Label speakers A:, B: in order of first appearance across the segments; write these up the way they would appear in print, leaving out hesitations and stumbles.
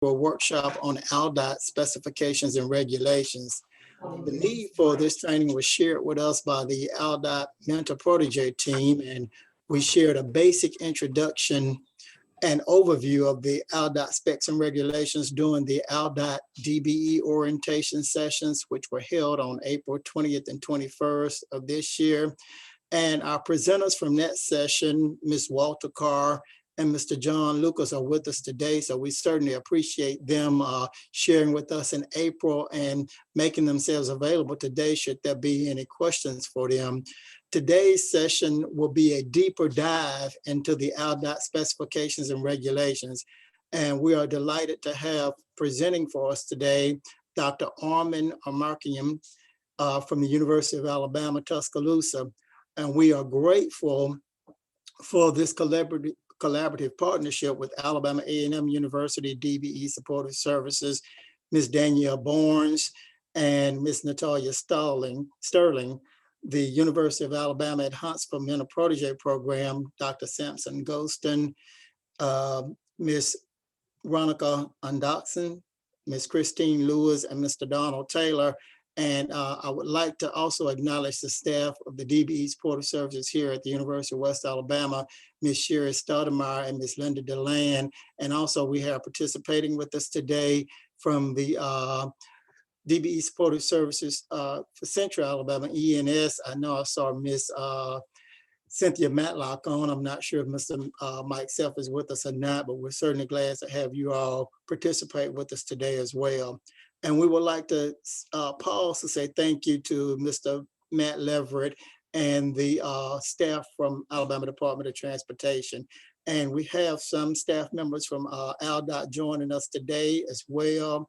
A: a workshop on ALDOT specifications and regulations. The need for this training was shared with us by the ALDOT Mentor-Protege team, and we shared a basic introduction and overview of the ALDOT specs and regulations during the ALDOT DBE orientation sessions, which were held on April 20th and 21st of this year. And our presenters from that session, Ms. Walter Carr and Mr. John Lucas, are with us today. So we certainly appreciate them sharing with us in April and making themselves available today should there be any questions for them. Today's session will be a deeper dive into the ALDOT specifications and regulations. And we are delighted to have presenting for us today, Dr. Armen Amirkhanian from the University of Alabama, Tuscaloosa. And we are grateful for this collaborative partnership with Alabama A&M University DBE Supportive Services, Ms. Danielle Barnes and Ms. Natalia Sterling, the University of Alabama at Huntsville Mentor-Protege Program, Dr. Sampson Golston, Ms. Ronica Undoxon, Ms. Christine Lewis, and Mr. Donald Taylor. And I would like to also acknowledge the staff of the DBE Supportive Services here at the University of West Alabama, Ms. Sherry Stoudemire and Ms. Linda DeLand. And also we have participating with us today from the DBE Supportive Services for Central Alabama, ENS. I know I saw Ms. Cynthia Matlock on. I'm not sure if Mr. Mike Self is with us or not, but we're certainly glad to have you all participate with us today as well. And we would like to pause to say thank you to Mr. Matt Leverett and the staff from Alabama Department of Transportation. And we have some staff members from ALDOT joining us today as well.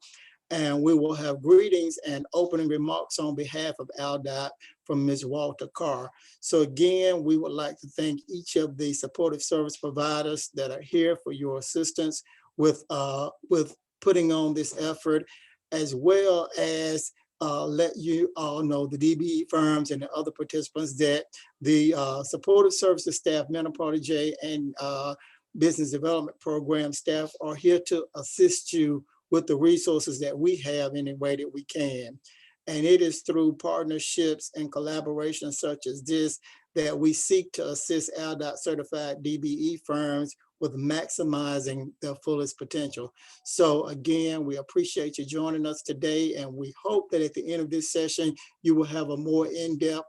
A: And we will have greetings and opening remarks on behalf of ALDOT from Ms. Walter Carr. So again, we would like to thank each of the supportive service providers that are here for your assistance with putting on this effort, as well as let you all know, the DBE firms and the other participants, that the supportive services staff, Mentor-Protege and business development program staff are here to assist you with the resources that we have in any way that we can. And it is through partnerships and collaborations such as this that we seek to assist ALDOT certified DBE firms with maximizing their fullest potential. So again, we appreciate you joining us today, and we hope that at the end of this session, you will have a more in-depth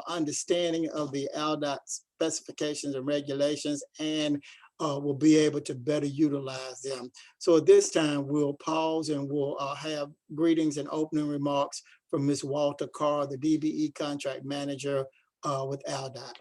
A: understanding of the ALDOT specifications and regulations, and will be able to better utilize them. So at this time, we'll pause and we'll have greetings and opening remarks from Ms. Walter Carr, the DBE contract manager with ALDOT.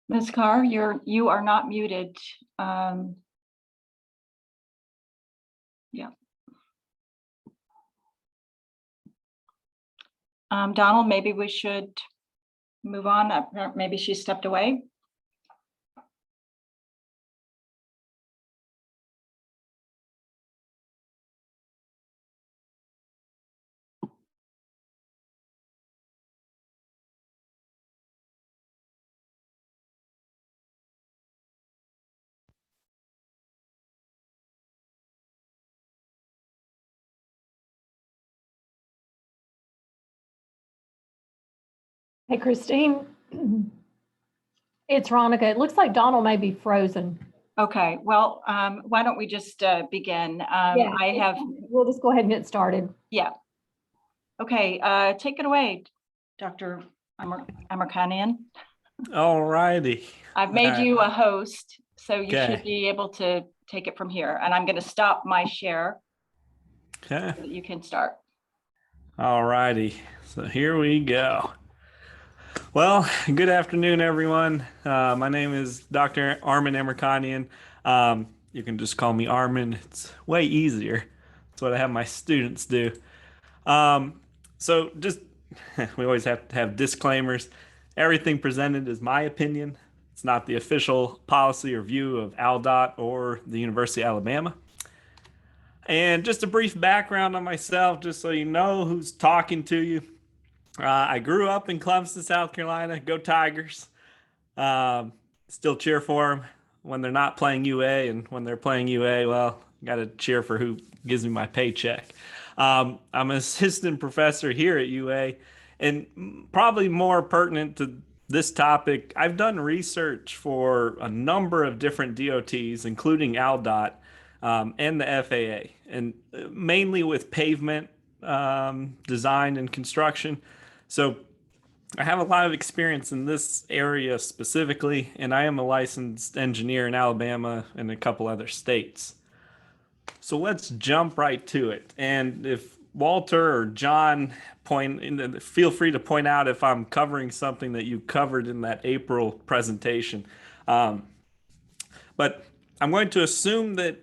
B: Ms. Carr, you are not muted. Yeah. Donald, maybe we should move on. Maybe she stepped away.
C: Hey, Christine, it's Ronica. It looks like Donald may be frozen.
B: Okay, well, why don't we just begin?
C: Yeah, we'll just go ahead and get started.
B: Yeah. Okay, take it away, Dr. Amirkhanian.
D: All righty.
B: I've made you a host, so you should be able to take it from here. And I'm going to stop my share.
D: Okay.
B: So that you can start.
D: All righty. So here we go. Well, good afternoon, everyone. My name is Dr. Armen Amirkhanian. You can just call me Armen. It's way easier. That's what I have my students do. So just, we always have to have disclaimers. Everything presented is my opinion. It's not the official policy or view of ALDOT or the University of Alabama. And just a brief background on myself, just so you know who's talking to you. I grew up in Clemson, South Carolina. Go Tigers. Still cheer for them when they're not playing UA, and when they're playing UA, well, got to cheer for who gives me my paycheck. I'm an assistant professor here at UA, and probably more pertinent to this topic, I've done research for a number of different DOTs, including ALDOT and the FAA, and mainly with pavement design and construction. So I have a lot of experience in this area specifically, and I am a licensed engineer in Alabama and a couple other states. So let's jump right to it. And if Walter or John feel free to point out if I'm covering something that you covered in that April presentation. But I'm going to assume that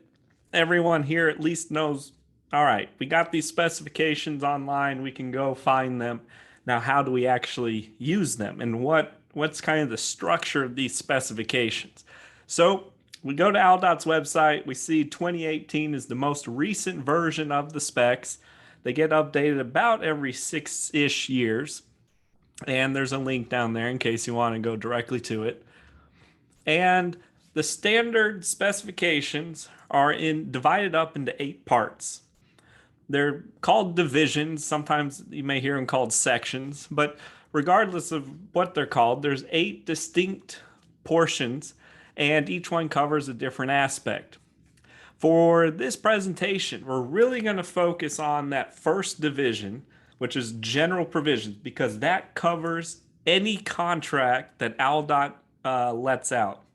D: everyone here at least knows, all right, we got these specifications online, we can go find them. Now, how do we actually use them, and what's kind of the structure of these specifications? So we go to ALDOT's website, we see 2018 is the most recent version of the specs. They get updated about every 6-ish years, and there's a link down there in case you want to go directly to it. And the standard specifications are divided up into 8 parts. They're called divisions. Sometimes you may hear them called sections, but regardless of what they're called, there's 8 distinct portions, and each one covers a different aspect. For this presentation, we're really going to focus on that first division, which is general provisions, because that covers any contract that ALDOT lets out.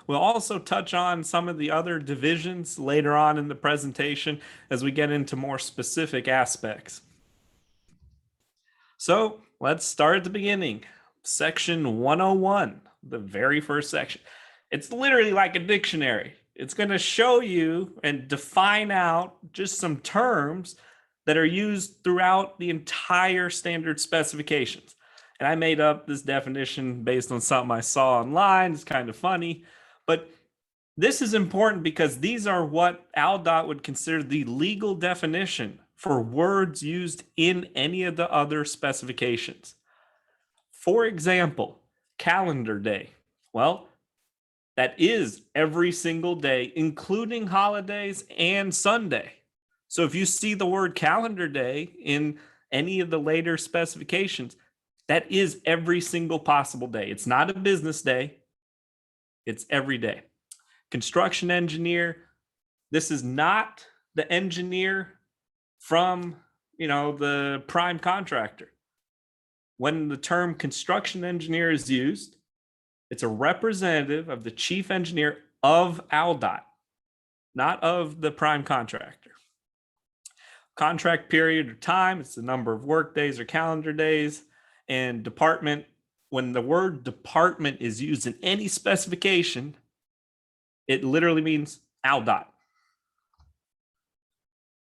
D: We'll also touch on some of the other divisions later on in the presentation as we get into more specific aspects. So let's start at the beginning. Section 101, the very first section. It's literally like a dictionary. It's going to show you and define out just some terms that are used throughout the entire standard specifications. And I made up this definition based on something I saw online. It's kind of funny. But this is important because these are what ALDOT would consider the legal definition for words used in any of the other specifications. For example, calendar day. Well, that is every single day, including holidays and Sunday. So if you see the word calendar day in any of the later specifications, that is every single possible day. It's not a business day. It's every day. Construction engineer, this is not the engineer from, the prime contractor. When the term construction engineer is used, it's a representative of the chief engineer of ALDOT, not of the prime contractor. Contract period or time, it's the number of work days or calendar days. And department, when the word department is used in any specification, it literally means ALDOT.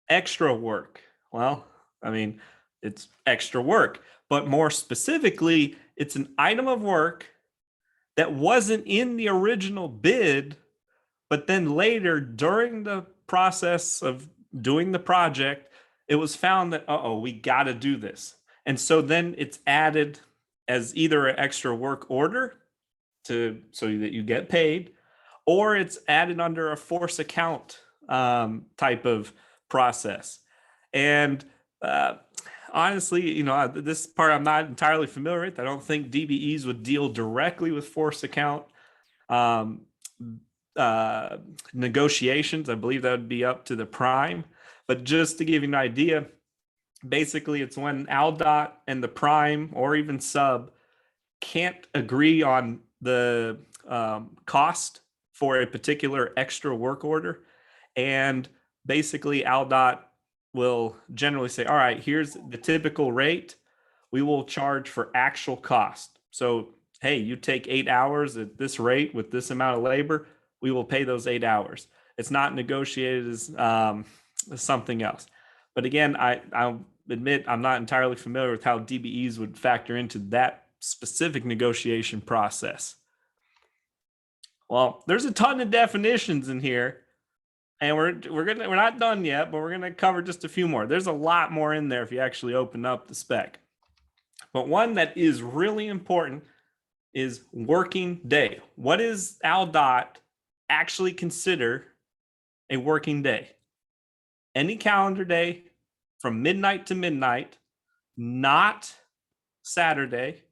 D: Extra work. Well, it's extra work, but more specifically, it's an item of work that wasn't in the original bid, but then later during the process of doing the project, it was found that, we got to do this. And so then it's added as either an extra work order so that you get paid, or it's added under a force account type of process. And honestly, this part I'm not entirely familiar with. I don't think DBEs would deal directly with force account negotiations. I believe that would be up to the prime. But just to give you an idea, basically it's when ALDOT and the prime or even sub can't agree on the cost for a particular extra work order. And basically ALDOT will generally say, all right, here's the typical rate. we will charge for actual cost. So, hey, you take 8 hours at this rate with this amount of labor, we will pay those 8 hours. It's not negotiated as something else. But again, I'll admit I'm not entirely familiar with how DBEs would factor into that specific negotiation process. Well, there's a ton of definitions in here, and we're not done yet, but we're gonna cover just a few more. There's a lot more in there if you actually open up the spec. But one that is really important is working day. What does ALDOT actually consider a working day? Any calendar day from midnight to midnight, not Saturday,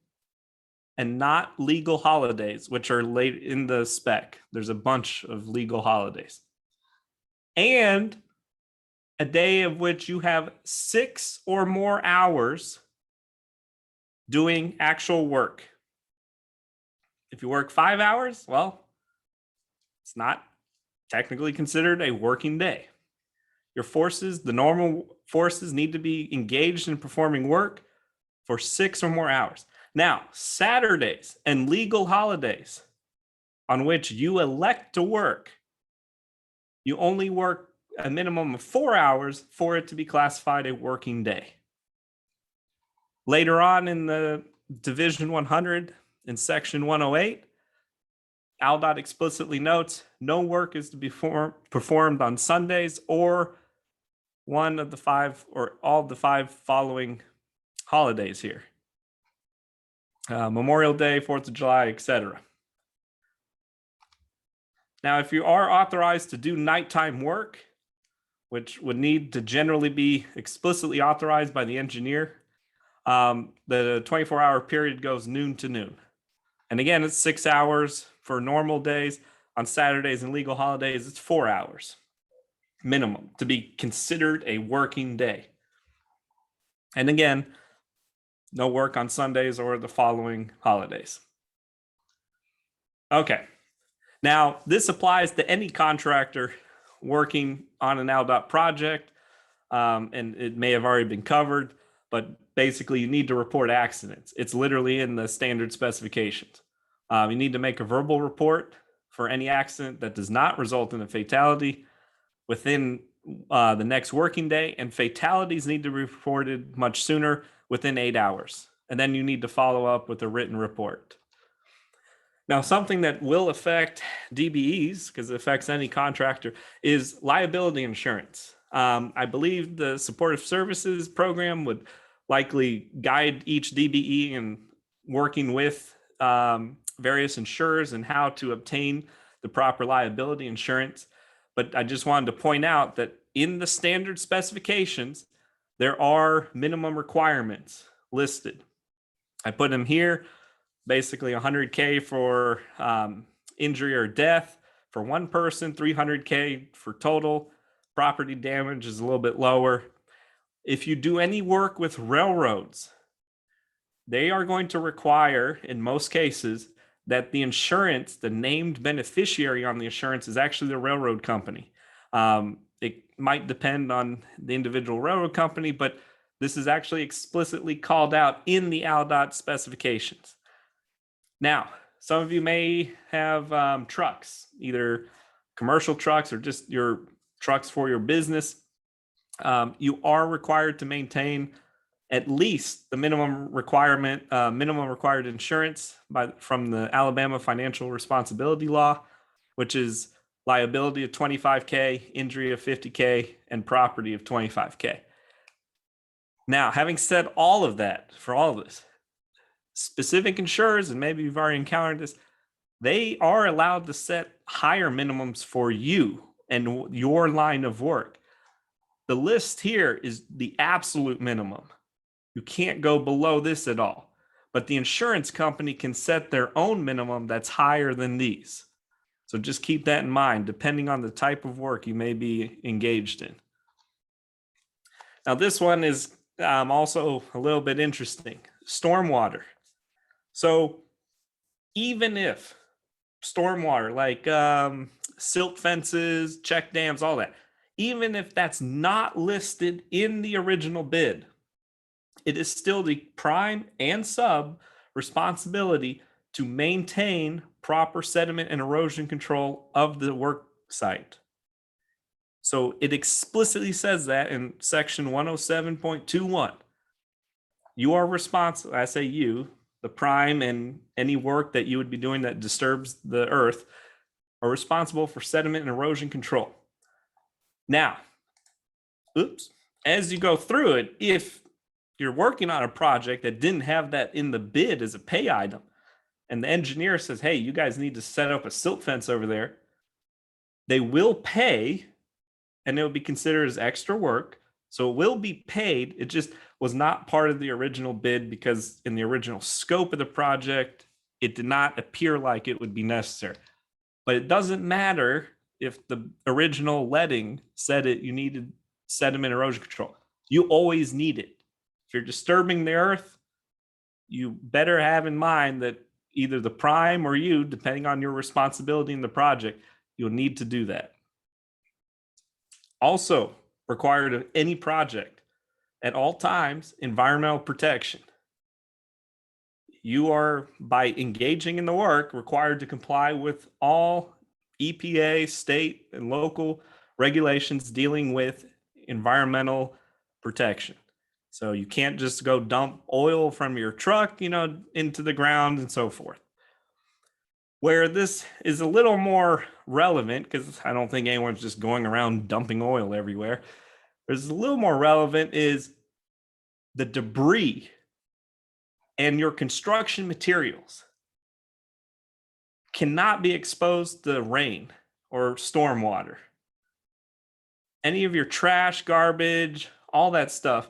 D: and not legal holidays, which are late in the spec. There's a bunch of legal holidays. And a day of which you have 6 or more hours doing actual work. If you work 5 hours, well, it's not technically considered a working day. Your forces, the normal forces, need to be engaged in performing work for 6 or more hours. Now, Saturdays and legal holidays on which you elect to work, you only work a minimum of 4 hours for it to be classified a working day. Later on in the Division 100 in Section 108, ALDOT explicitly notes no work is to be performed on Sundays or one of the 5 or all of the 5 following holidays here. Memorial Day, 4th of July, etc. Now, if you are authorized to do nighttime work, which would need to generally be explicitly authorized by the engineer, the 24-hour period goes noon to noon. And again, it's 6 hours for normal days. On Saturdays and legal holidays, it's 4 hours minimum to be considered a working day. And again, no work on Sundays or the following holidays. Okay. Now, this applies to any contractor working on an ALDOT project, and it may have already been covered, but basically you need to report accidents. It's literally in the standard specifications. You need to make a verbal report for any accident that does not result in a fatality within the next working day, and fatalities need to be reported much sooner, within 8 hours. And then you need to follow up with a written report. Now, something that will affect DBEs, because it affects any contractor, is liability insurance. I believe the Supportive Services program would likely guide each DBE in working with various insurers and how to obtain the proper liability insurance. But I just wanted to point out that in the standard specifications, there are minimum requirements listed. I put them here, basically $100K for injury or death for one person, $300K for total. Property damage is a little bit lower. If you do any work with railroads, they are going to require, in most cases, that the insurance, the named beneficiary on the insurance, is actually the railroad company. It might depend on the individual railroad company, but this is actually explicitly called out in the ALDOT specifications. Now, some of you may have trucks, either commercial trucks or just your trucks for your business. You are required to maintain at least the minimum required insurance from the Alabama Financial Responsibility Law, which is liability of $25K, injury of $50K, and property of $25K. Now, having said all of that, for all of this, specific insurers, and maybe you've already encountered this, they are allowed to set higher minimums for you and your line of work. The list here is the absolute minimum. You can't go below this at all. But the insurance company can set their own minimum that's higher than these. So just keep that in mind, depending on the type of work you may be engaged in. Now, this one is also a little bit interesting. Stormwater. So even if stormwater, like silt fences, check dams, all that, even if that's not listed in the original bid, it is still the prime and sub responsibility to maintain proper sediment and erosion control of the work site. So it explicitly says that in section 107.21. You are responsible, I say you, the prime and any work that you would be doing that disturbs the earth, are responsible for sediment and erosion control. Now, as you go through it, if you're working on a project that didn't have that in the bid as a pay item, and the engineer says, hey, you guys need to set up a silt fence over there, they will pay, and it will be considered as extra work. So it will be paid. It just was not part of the original bid because in the original scope of the project, it did not appear like it would be necessary. But it doesn't matter if the original letting said it, you needed sediment erosion control. You always need it. If you're disturbing the earth, you better have in mind that either the prime or you, depending on your responsibility in the project, you'll need to do that. Also required of any project at all times, environmental protection. You are, by engaging in the work, required to comply with all EPA, state, and local regulations dealing with environmental protection. So you can't just go dump oil from your truck, into the ground and so forth. Where this is a little more relevant, because I don't think anyone's just going around dumping oil everywhere. Where's a little more relevant is the debris and your construction materials cannot be exposed to rain or storm water. Any of your trash, garbage, all that stuff,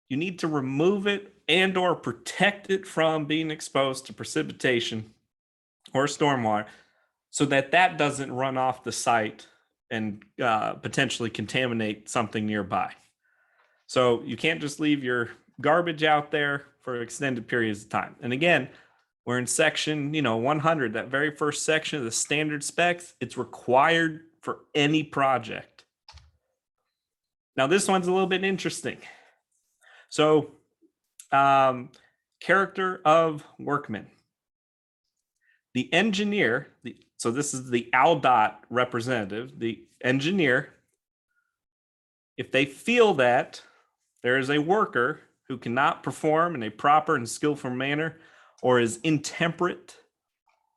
D: you need to remove it and or protect it from being exposed to precipitation or stormwater so that that doesn't run off the site and potentially contaminate something nearby. So you can't just leave your garbage out there for extended periods of time. And again, we're in section 100, that very first section of the standard specs. It's required for any project. Now this one's a little bit interesting. So character of workmen. The engineer, so this is the ALDOT representative, the engineer, if they feel that there is a worker who cannot perform in a proper and skillful manner or is intemperate,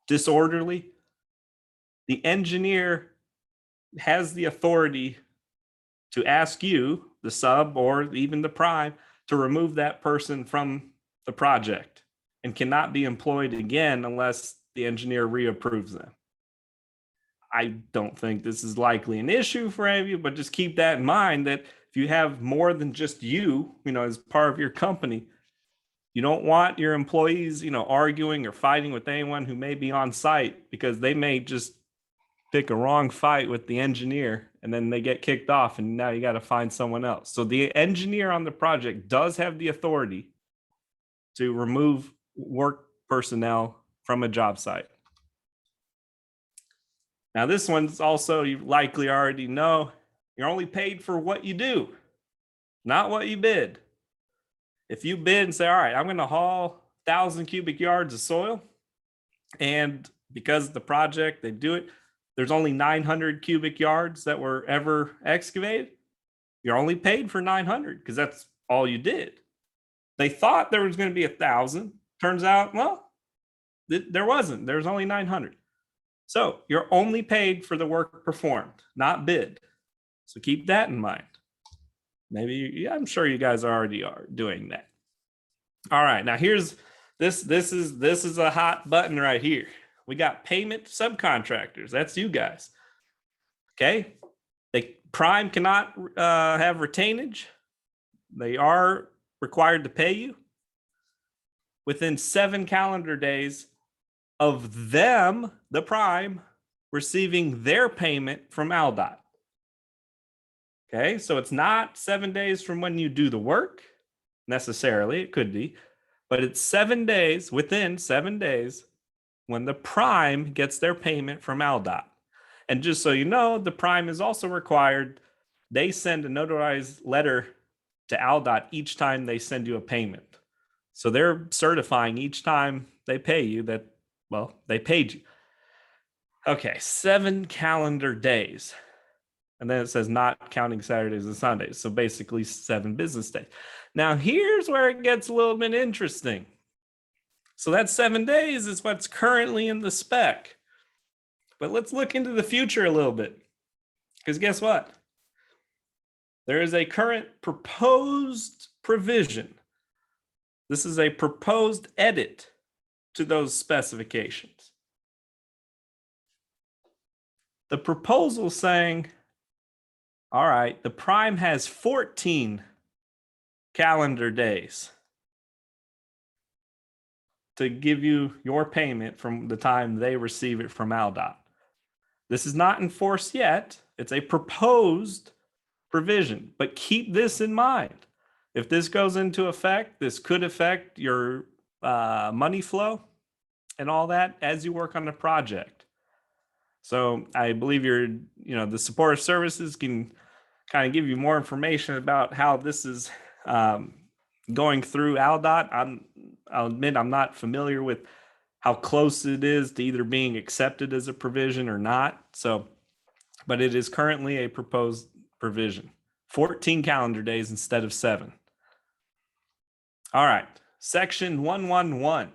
D: disorderly, the engineer has the authority to ask you, the sub or even the prime, to remove that person from the project and cannot be employed again unless the engineer reapproves them. I don't think this is likely an issue for any of you, but just keep that in mind that if you have more than just you, as part of your company, you don't want your employees, arguing or fighting with anyone who may be on site because they may just pick a wrong fight with the engineer and then they get kicked off and now you got to find someone else. So the engineer on the project does have the authority to remove work personnel from a job site. Now this one's also, you likely already know, you're only paid for what you do, not what you bid. If you bid and say, all right, I'm going to haul 1,000 cubic yards of soil, and because the project, they do it, there's only 900 cubic yards that were ever excavated, you're only paid for 900 because that's all you did. They thought there was going to be 1,000. Turns out, well, there wasn't. There was only 900. So you're only paid for the work performed, not bid. So keep that in mind. Maybe, I'm sure you guys already are doing that. All right, now here's this is a hot button right here. We got payment to subcontractors. That's you guys. Okay, prime cannot have retainage. They are required to pay you within 7 calendar days of them, the prime, receiving their payment from ALDOT. Okay, so it's not 7 days from when you do the work, necessarily, it could be, but it's 7 days, within 7 days, when the prime gets their payment from ALDOT. And just so you know, the prime is also required, they send a notarized letter to ALDOT each time they send you a payment. So they're certifying each time they pay you that, well, they paid you. Okay, 7 calendar days. And then it says not counting Saturdays and Sundays. So basically 7 business days. Now here's where it gets a little bit interesting. So that 7 days is what's currently in the spec. But let's look into the future a little bit. Because guess what? There is a current proposed provision. This is a proposed edit to those specifications. The proposal saying, all right, the prime has 14 calendar days to give you your payment from the time they receive it from ALDOT. This is not enforced yet. It's a proposed provision, but keep this in mind. If this goes into effect, this could affect your money flow and all that as you work on the project. So I believe the supportive services can kind of give you more information about how this is going through ALDOT. I'll admit I'm not familiar with how close it is to either being accepted as a provision or not. So, but it is currently a proposed provision. 14 calendar days instead of 7. All right, section 111.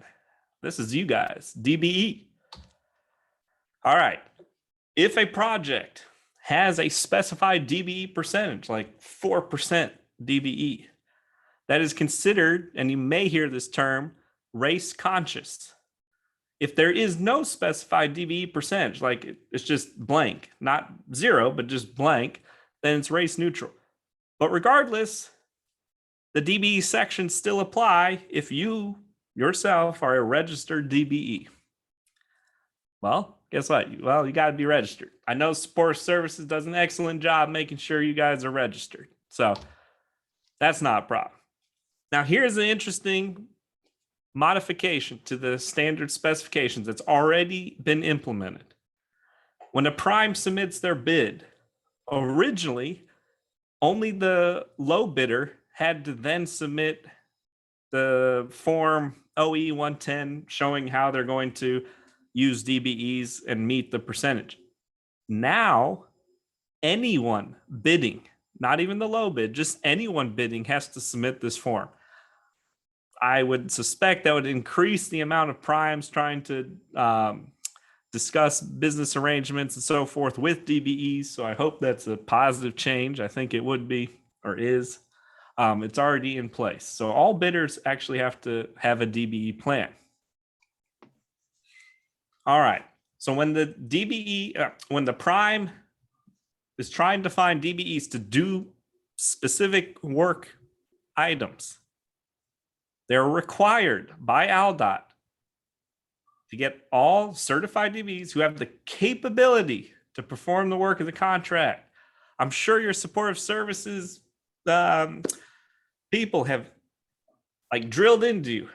D: This is you guys, DBE. All right, if a project has a specified DBE percentage, like 4% DBE, that is considered, and you may hear this term, race conscious. If there is no specified DBE percentage, like it's just blank, not 0, but just blank, then it's race neutral. But regardless, the DBE sections still apply if you yourself are a registered DBE. Well, guess what? Well, you got to be registered. I know Supportive Services does an excellent job making sure you guys are registered. So that's not a problem. Now, here's an interesting modification to the standard specifications that's already been implemented. When a prime submits their bid, originally, only the low bidder had to then submit the form OE 110 showing how they're going to use DBEs and meet the percentage. Now, anyone bidding, not even the low bid, just anyone bidding has to submit this form. I would suspect that would increase the amount of primes trying to discuss business arrangements and so forth with DBEs. So I hope that's a positive change. I think it would be, or is. It's already in place. So all bidders actually have to have a DBE plan. All right. So when the DBE, when the prime is trying to find DBEs to do specific work items, they're required by ALDOT to get all certified DBEs who have the capability to perform the work of the contract. I'm sure your supportive services people have like drilled into you.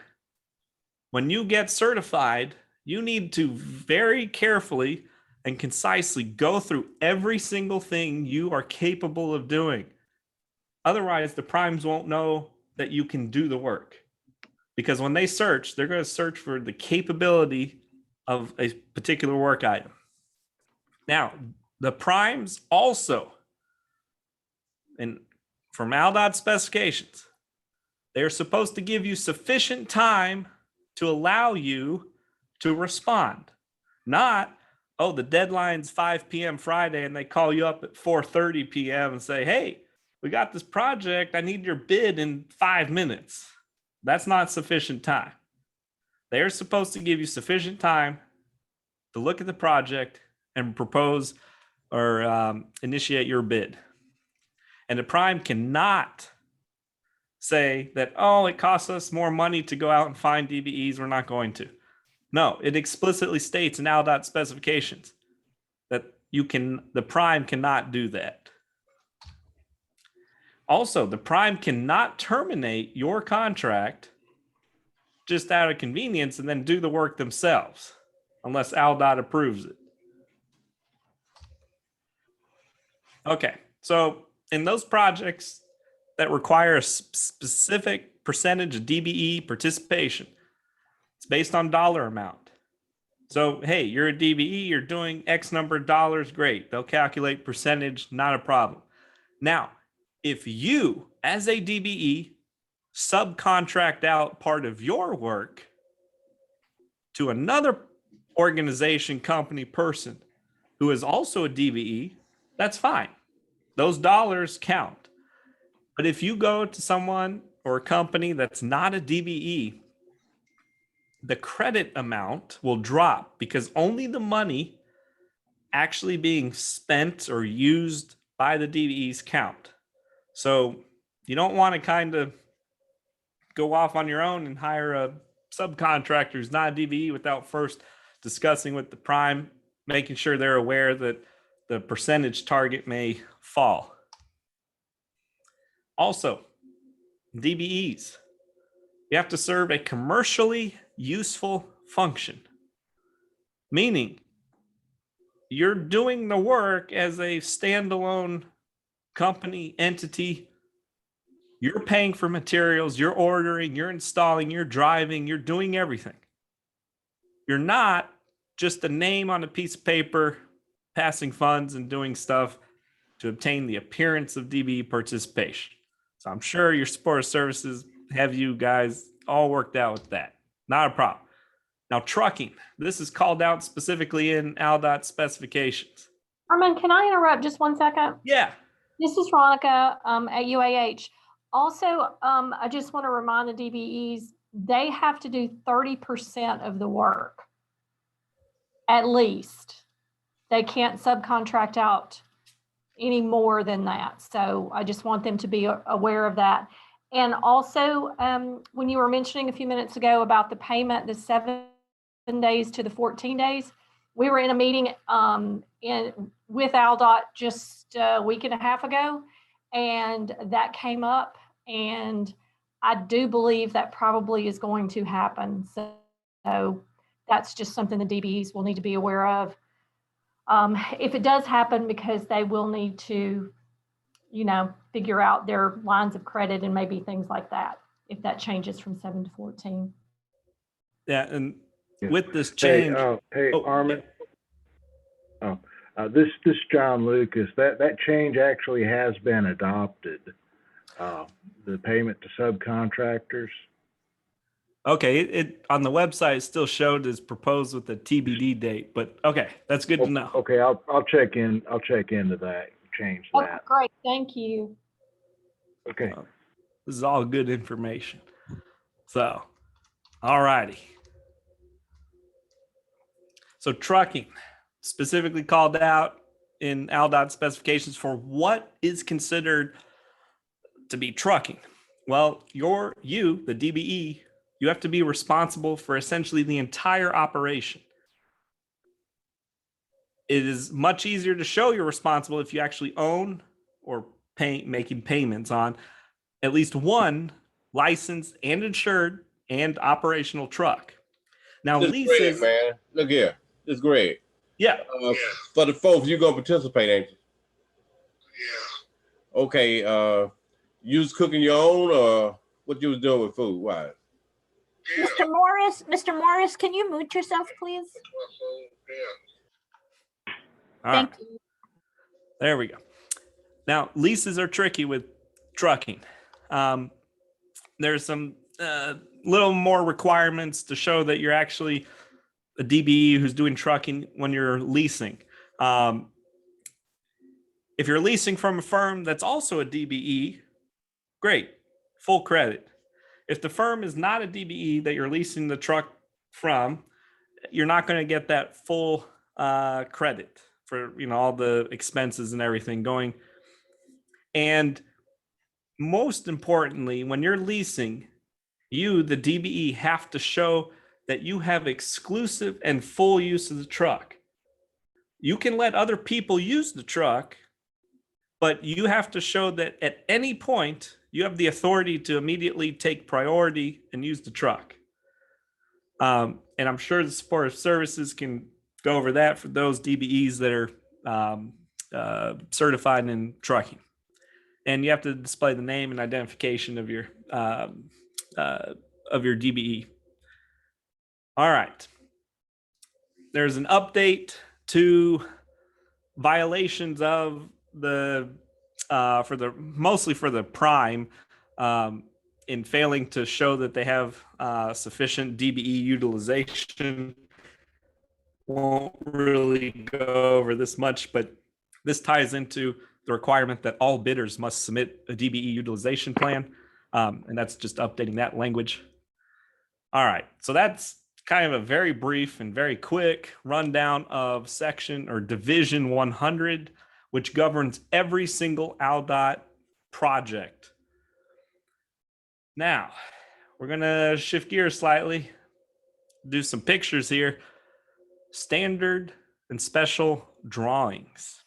D: When you get certified, you need to very carefully and concisely go through every single thing you are capable of doing. Otherwise, the primes won't know that you can do the work. Because when they search, they're going to search for the capability of a particular work item. Now, the primes also, and from ALDOT specifications, they're supposed to give you sufficient time to allow you to respond. Not, oh, the deadline's 5 p.m. Friday and they call you up at 4:30 p.m. and say, hey, we got this project. I need your bid in 5 minutes. That's not sufficient time. They're supposed to give you sufficient time to look at the project and propose or initiate your bid. And the prime cannot say that, oh, it costs us more money to go out and find DBEs. We're not going to. No, it explicitly states in ALDOT specifications that the prime cannot do that. Also, the prime cannot terminate your contract just out of convenience and then do the work themselves unless ALDOT approves it. Okay, so in those projects that require a specific percentage of DBE participation. It's based on dollar amount. So, hey, you're a DBE, you're doing X number of dollars, great. They'll calculate percentage, not a problem. Now, if you, as a DBE, subcontract out part of your work to another organization, company, person who is also a DBE, that's fine. Those dollars count. But if you go to someone or a company that's not a DBE, the credit amount will drop because only the money actually being spent or used by the DBEs count. So you don't want to kind of go off on your own and hire a subcontractor who's not a DBE without first discussing with the prime, making sure they're aware that the percentage target may fall. Also, DBEs, you have to serve a commercially useful function, meaning you're doing the work as a standalone company entity. You're paying for materials, you're ordering, you're installing, you're driving, you're doing everything. You're not just a name on a piece of paper, passing funds and doing stuff to obtain the appearance of DBE participation. So I'm sure your supportive services have you guys all worked out with that. Not a problem. Now, trucking. This is called out specifically in ALDOT specifications.
C: Armen, can I interrupt just 1 second?
D: Yeah.
C: This is Veronica at UAH. Also, I just want to remind the DBEs, they have to do 30% of the work, at least. They can't subcontract out any more than that. So I just want them to be aware of that. And also, when you were mentioning a few minutes ago about the payment, the 7 days to the 14 days, we were in a meeting with ALDOT just a week and a half ago, and that came up, and I do believe that probably is going to happen. So that's just something the DBEs will need to be aware of. If it does happen, because they will need to, figure out their lines of credit and maybe things like that, if that changes from 7 to 14.
D: Yeah, and with this change.
E: Armen. Yeah. This John Lucas. That change actually has been adopted. The payment to subcontractors.
D: Okay, it on the website still showed as proposed with the TBD date, but okay, that's good to know.
E: Okay, I'll check in. I'll check into that. Change that.
C: Okay, great, thank you.
E: Okay.
D: This is all good information. So, all righty. So trucking, specifically called out in ALDOT specifications for what is considered to be trucking. Well, the DBE, you have to be responsible for essentially the entire operation. It is much easier to show you're responsible if you actually own or making payments on at least one licensed and insured and operational truck. Now,
F: this
D: leases,
F: Greg, man. Look here, this Greg.
D: yeah.
F: For the folks, you gonna participate, ain't you?
G: Yeah.
F: Okay. You was cooking your own, or what you was doing with food? Why?
G: Yeah.
H: Mr. Morris, can you mute yourself, please?
G: Yeah.
D: All
H: Thank
D: right.
H: you.
D: There we go. Now, leases are tricky with trucking. There's some little more requirements to show that you're actually a DBE who's doing trucking when you're leasing. If you're leasing from a firm that's also a DBE, great, full credit. If the firm is not a DBE that you're leasing the truck from, you're not going to get that full credit for all the expenses and everything going. And most importantly, when you're leasing, you, the DBE, have to show that you have exclusive and full use of the truck. You can let other people use the truck, but you have to show that at any point you have the authority to immediately take priority and use the truck. And I'm sure the supportive services can go over that for those DBEs that are certified in trucking. and you have to display the name and identification of your DBE. All right. There's an update to violations of the mostly for the prime in failing to show that they have sufficient DBE utilization. Won't really go over this much, but this ties into the requirement that all bidders must submit a DBE utilization plan, and that's just updating that language. All right, so that's kind of a very brief and very quick rundown of section or division 100, which governs every single ALDOT project. Now, we're gonna shift gears slightly, do some pictures here. Standard and special drawings.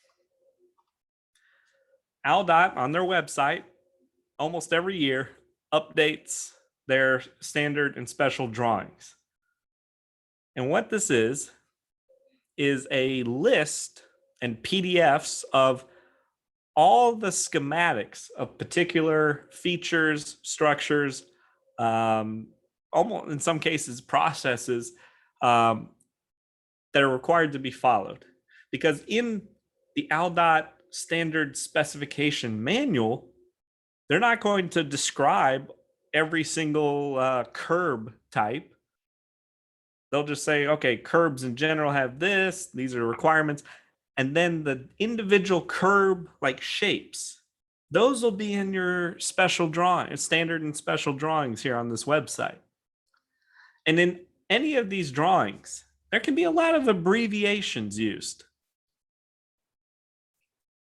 D: ALDOT on their website almost every year updates their standard and special drawings. And what this is a list and PDFs of all the schematics of particular features, structures, almost in some cases processes that are required to be followed. Because in the ALDOT standard specification manual, they're not going to describe every single curb type. They'll just say, okay, curbs in general have this, these are requirements. And then the individual curb like shapes, those will be in your special drawing, standard and special drawings here on this website. And in any of these drawings, there can be a lot of abbreviations used.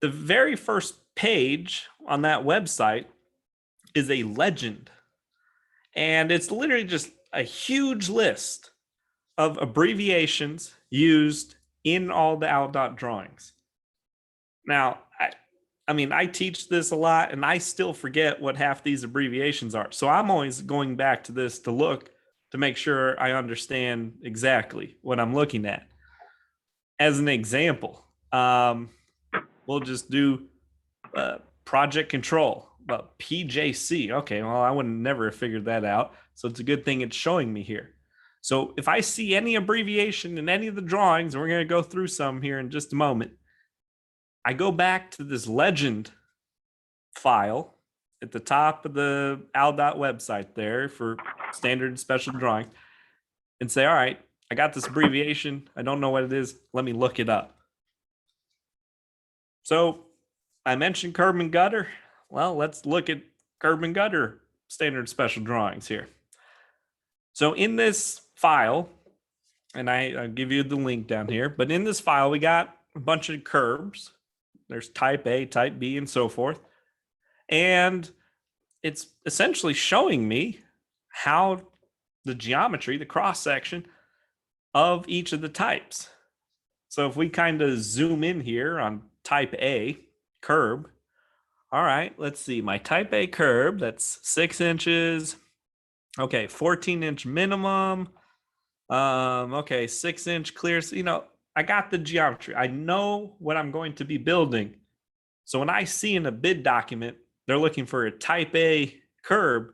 D: The very first page on that website is a legend. And it's literally just a huge list of abbreviations used in all the ALDOT drawings. Now, I teach this a lot and I still forget what half these abbreviations are. So I'm always going back to this to look to make sure I understand exactly what I'm looking at. As an example, we'll just do project control, PJC. Okay, well, I would never have figured that out. So it's a good thing it's showing me here. So if I see any abbreviation in any of the drawings, and we're going to go through some here in just a moment, I go back to this legend file at the top of the ALDOT website there for standard and special drawing and say, all right, I got this abbreviation. I don't know what it is. Let me look it up. So I mentioned curb and gutter. Well, let's look at curb and gutter standard special drawings here. So in this file, and I'll give you the link down here, but in this file, we got a bunch of curbs. There's type A, type B, and so forth. And it's essentially showing me how the geometry, the cross section of each of the types. So if we kind of zoom in here on type A, curb, all right, let's see, my type A curb, that's 6 inches. Okay, 14-inch minimum. Okay, 6-inch clear. So, I got the geometry. I know what I'm going to be building. So when I see in a bid document, they're looking for a type A curb,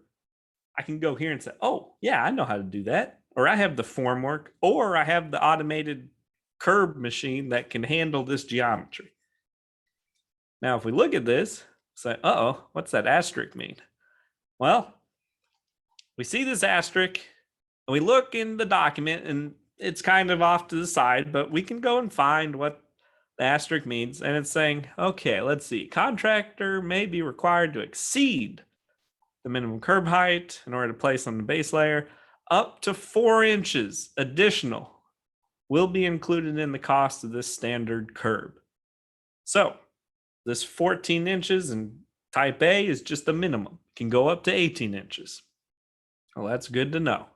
D: I can go here and say, oh, yeah, I know how to do that. Or I have the formwork, or I have the automated curb machine that can handle this geometry. Now, if we look at this, say, uh-oh, what's that asterisk mean? Well, we see this asterisk, and we look in the document, and it's kind of off to the side, but we can go and find what the asterisk means. And it's saying, okay, let's see. Contractor may be required to exceed the minimum curb height in order to place on the base layer. Up to 4 inches additional will be included in the cost of this standard curb. So this 14 inches in type A is just a minimum. It can go up to 18 inches. Well, that's good to know.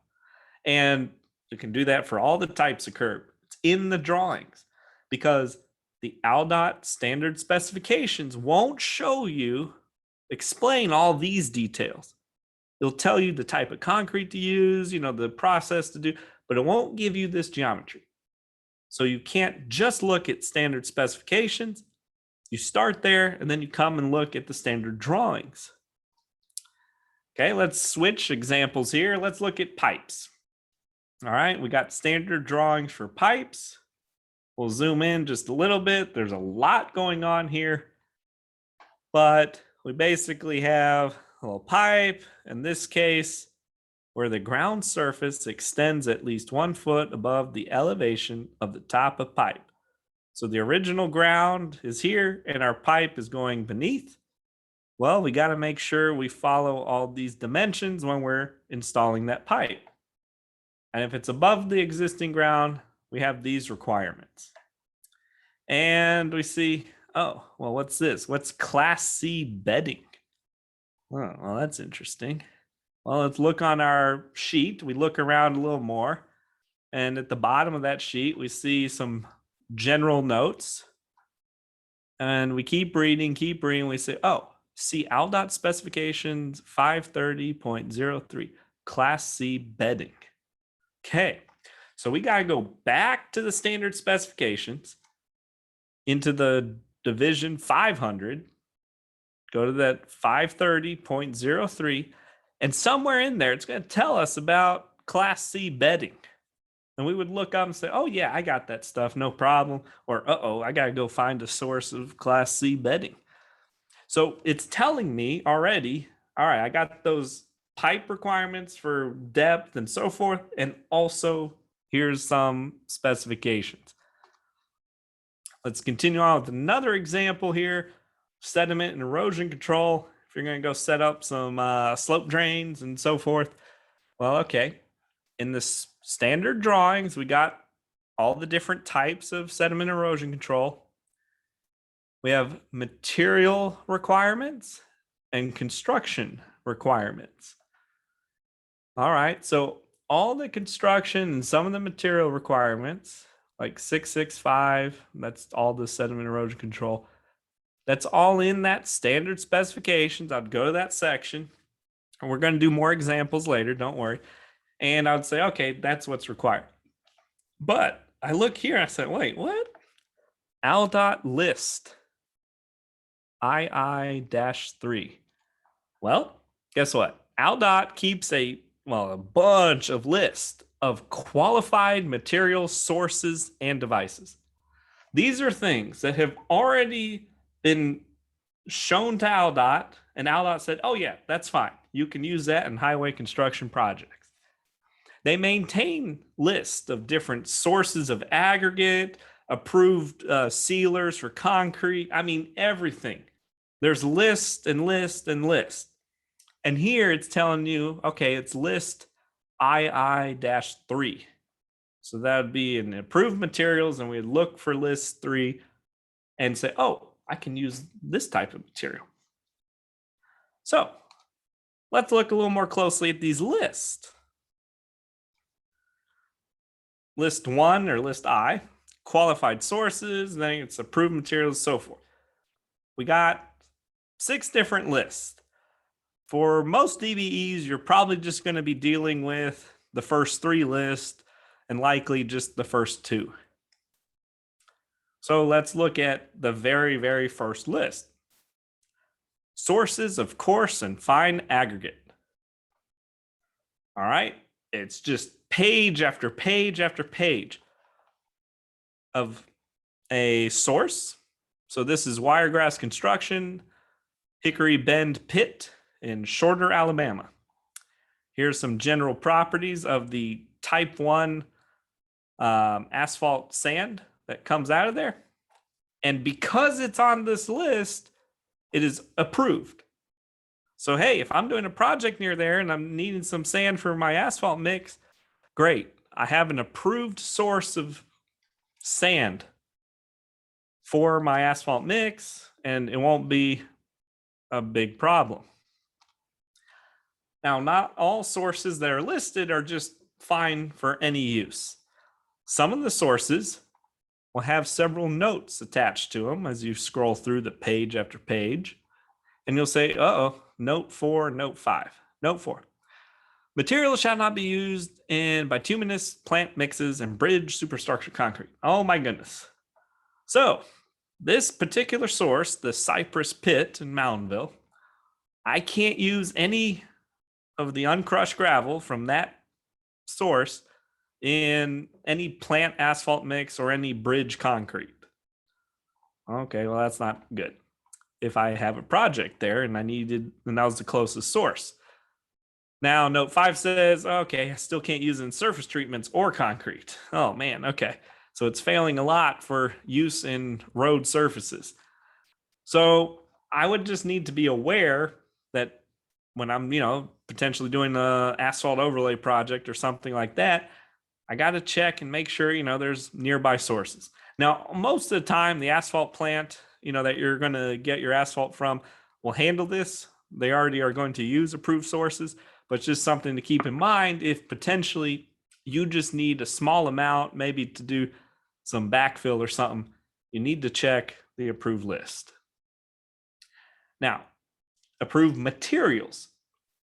D: And you can do that for all the types of curb. It's in the drawings because the ALDOT standard specifications won't show you, explain all these details. It'll tell you the type of concrete to use, the process to do, but it won't give you this geometry. So you can't just look at standard specifications. You start there and then you come and look at the standard drawings. Okay, let's switch examples here. Let's look at pipes. All right, we got standard drawings for pipes. We'll zoom in just a little bit. There's a lot going on here, but we basically have a little pipe, in this case, where the ground surface extends at least 1 foot above the elevation of the top of pipe. So the original ground is here and our pipe is going beneath. Well, we got to make sure we follow all these dimensions when we're installing that pipe. And if it's above the existing ground, we have these requirements. And we see, oh, well, what's this? What's Class C bedding? Oh, well, that's interesting. Well, let's look on our sheet. We look around a little more. And at the bottom of that sheet, we see some general notes. And we keep reading. We say, oh, see ALDOT specifications 530.03, Class C bedding. Okay, so we got to go back to the standard specifications into the division 500, go to that 530.03, and somewhere in there, it's going to tell us about Class C bedding. And we would look up and say, oh yeah, I got that stuff, no problem. Or, uh-oh, I got to go find a source of Class C bedding. So it's telling me already, all right, I got those pipe requirements for depth and so forth, and also here's some specifications. Let's continue on with another example here, sediment and erosion control. If you're going to go set up some slope drains and so forth, well, okay. In the standard drawings, we got all the different types of sediment erosion control. We have material requirements and construction requirements. All right, so all the construction and some of the material requirements, like 665, that's all the sediment erosion control. That's all in that standard specifications. I'd go to that section, and we're going to do more examples later, don't worry. And I would say, okay, that's what's required. But I look here and I said, wait, what? ALDOT list II-3. Well, guess what? ALDOT keeps a bunch of lists of qualified material sources and devices. These are things that have already been shown to ALDOT, and ALDOT said, oh yeah, that's fine. You can use that in highway construction projects. They maintain lists of different sources of aggregate, approved sealers for concrete. I mean, everything. There's list and list and list. And here it's telling you, okay, it's list II-3. So that would be in approved materials, and we'd look for list 3 and say, oh, I can use this type of material. So let's look a little more closely at these lists. List 1 or list I, qualified sources, then it's approved materials, so forth. We got 6 different lists. For most DBEs, you're probably just going to be dealing with the first 3 lists and likely just the first 2. So let's look at the very, very first list. Sources of coarse and fine aggregate. All right, it's just page after page after page of a source. So this is Wiregrass Construction, Hickory Bend Pit in Shorter, Alabama. Here's some general properties of the type 1 asphalt sand that comes out of there. And because it's on this list, it is approved. So, hey, if I'm doing a project near there and I'm needing some sand for my asphalt mix, great. I have an approved source of sand for my asphalt mix, and it won't be a big problem. Now, not all sources that are listed are just fine for any use. Some of the sources will have several notes attached to them as you scroll through the page after page. And you'll say, uh-oh, note 4, note 5. Note 4. Materials shall not be used in bituminous plant mixes and bridge superstructure concrete. Oh my goodness. So this particular source, the Cypress Pit in Mountainville, I can't use any of the uncrushed gravel from that source in any plant asphalt mix or any bridge concrete. Okay, well, that's not good. If I have a project there and that was the closest source. Now, note 5 says, okay, I still can't use it in surface treatments or concrete. Oh man, okay. So it's failing a lot for use in road surfaces. So I would just need to be aware that when I'm, potentially doing an asphalt overlay project or something like that, I got to check and make sure, there's nearby sources. Now, most of the time, the asphalt plant, that you're going to get your asphalt from will handle this. They already are going to use approved sources, but it's just something to keep in mind if potentially you just need a small amount, maybe to do some backfill or something, you need to check the approved list. Now, approved materials.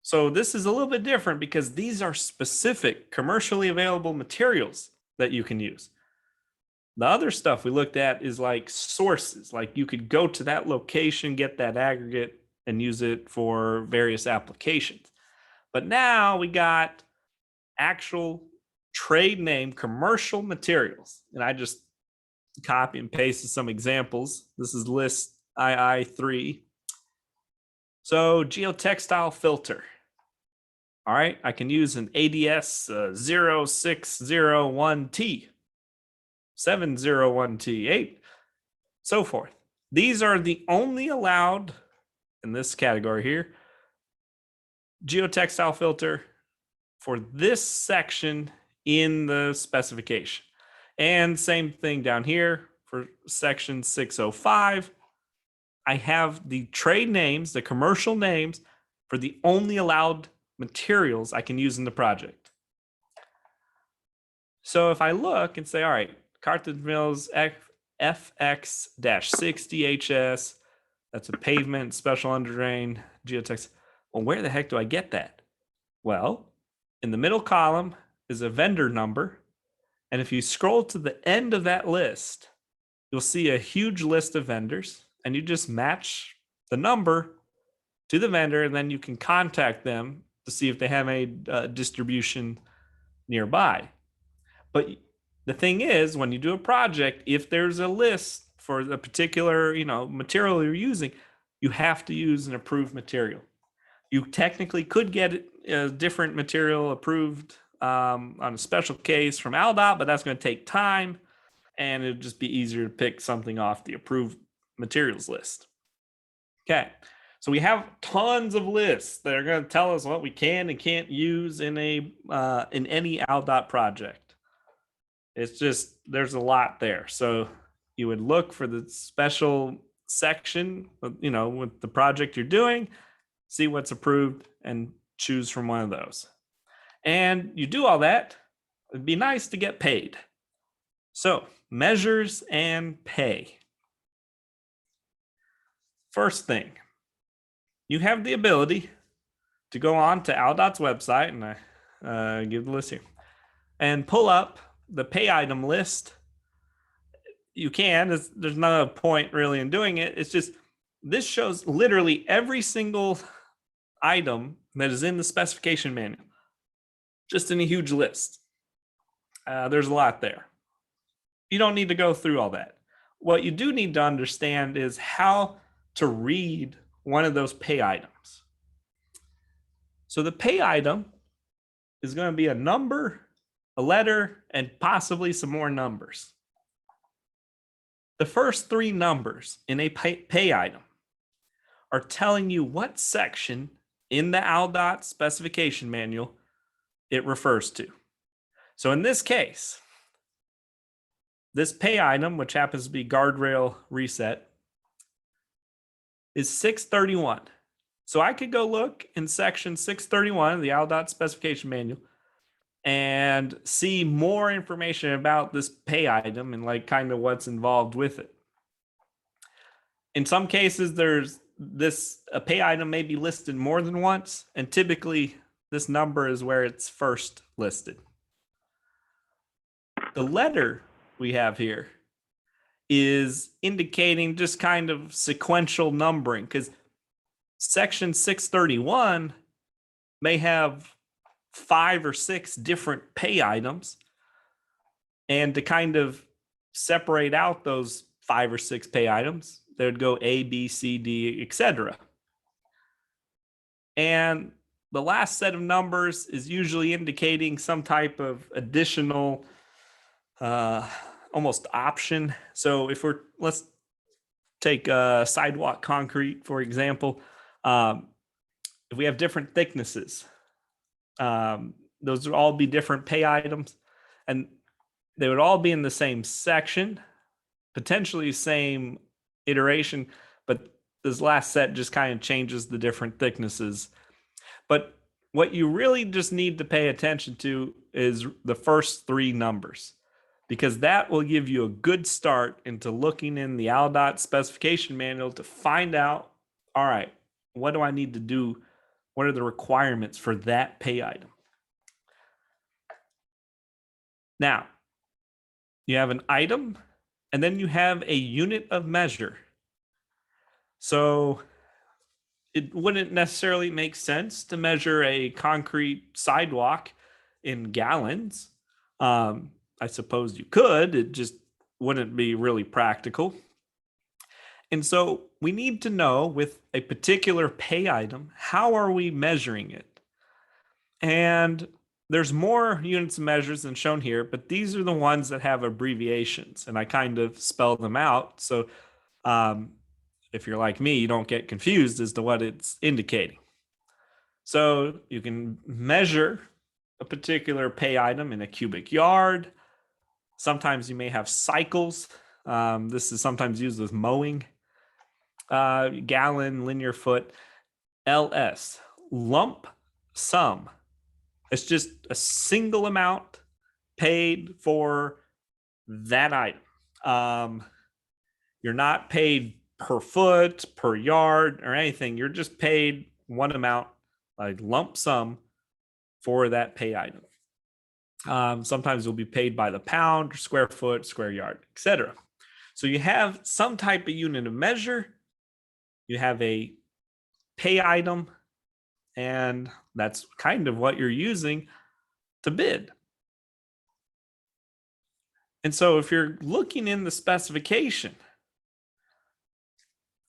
D: So this is a little bit different because these are specific commercially available materials that you can use. The other stuff we looked at is like sources, like you could go to that location, get that aggregate and use it for various applications. But now we got actual trade name commercial materials. And I just copy and pasted some examples. This is list II3. So geotextile filter. All right, I can use an ADS 0601T, 701T, 8, so forth. These are the only allowed in this category here, geotextile filter for this section in the specification. And same thing down here for section 605. I have the trade names, the commercial names for the only allowed materials I can use in the project. So if I look and say, all right, Carthage Mills FX-60HS, that's a pavement, special underdrain, geotex. Well, where the heck do I get that? Well, in the middle column is a vendor number. And if you scroll to the end of that list, you'll see a huge list of vendors, and you just match the number to the vendor, and then you can contact them to see if they have a distribution nearby. But the thing is, when you do a project, if there's a list for the particular material you're using, you have to use an approved material. You technically could get a different material approved on a special case from ALDOT, but that's going to take time, and it'd just be easier to pick something off the approved materials list. Okay, so we have tons of lists that are going to tell us what we can and can't use in any ALDOT project. It's just, there's a lot there. So you would look for the special section, with the project you're doing, see what's approved, and choose from one of those. And you do all that, it'd be nice to get paid. So measures and pay. First thing, you have the ability to go on to ALDOT's website, and I give the list here, and pull up the pay item list. You can, there's no point really in doing it. It's just, this shows literally every single item that is in the specification manual, just in a huge list. There's a lot there. You don't need to go through all that. What you do need to understand is how to read one of those pay items. So the pay item is going to be a number, a letter, and possibly some more numbers. The first three numbers in a pay item are telling you what section in the ALDOT specification manual it refers to. So in this case, this pay item, which happens to be guardrail reset, is 631. So I could go look in section 631 of the ALDOT specification manual and see more information about this pay item and like kind of what's involved with it. In some cases, a pay item may be listed more than once, and typically this number is where it's first listed. The letter we have here is indicating just kind of sequential numbering, because section 631 may have 5 or 6 different pay items. And to kind of separate out those 5 or 6 pay items, they would go A, B, C, D, etc. And the last set of numbers is usually indicating some type of additional almost option. So if let's take sidewalk concrete, for example. If we have different thicknesses, those would all be different pay items, and they would all be in the same section, potentially same iteration, but this last set just kind of changes the different thicknesses. But what you really just need to pay attention to is the first 3 numbers, because that will give you a good start into looking in the ALDOT specification manual to find out, all right, what do I need to do? What are the requirements for that pay item? Now, you have an item, and then you have a unit of measure. So it wouldn't necessarily make sense to measure a concrete sidewalk in gallons. I suppose you could, it just wouldn't be really practical. And so we need to know, with a particular pay item, how are we measuring it? And there's more units of measures than shown here, but these are the ones that have abbreviations, and I kind of spell them out. So if you're like me, you don't get confused as to what it's indicating. So you can measure a particular pay item in a cubic yard. Sometimes you may have cycles. This is sometimes used with mowing. Gallon, linear foot. LS, lump sum. It's just a single amount paid for that item. You're not paid per foot, per yard, or anything. You're just paid one amount, like lump sum, for that pay item. Sometimes you'll be paid by the pound, or square foot, square yard, etc. So you have some type of unit of measure. You have a pay item, and that's kind of what you're using to bid. And so if you're looking in the specification,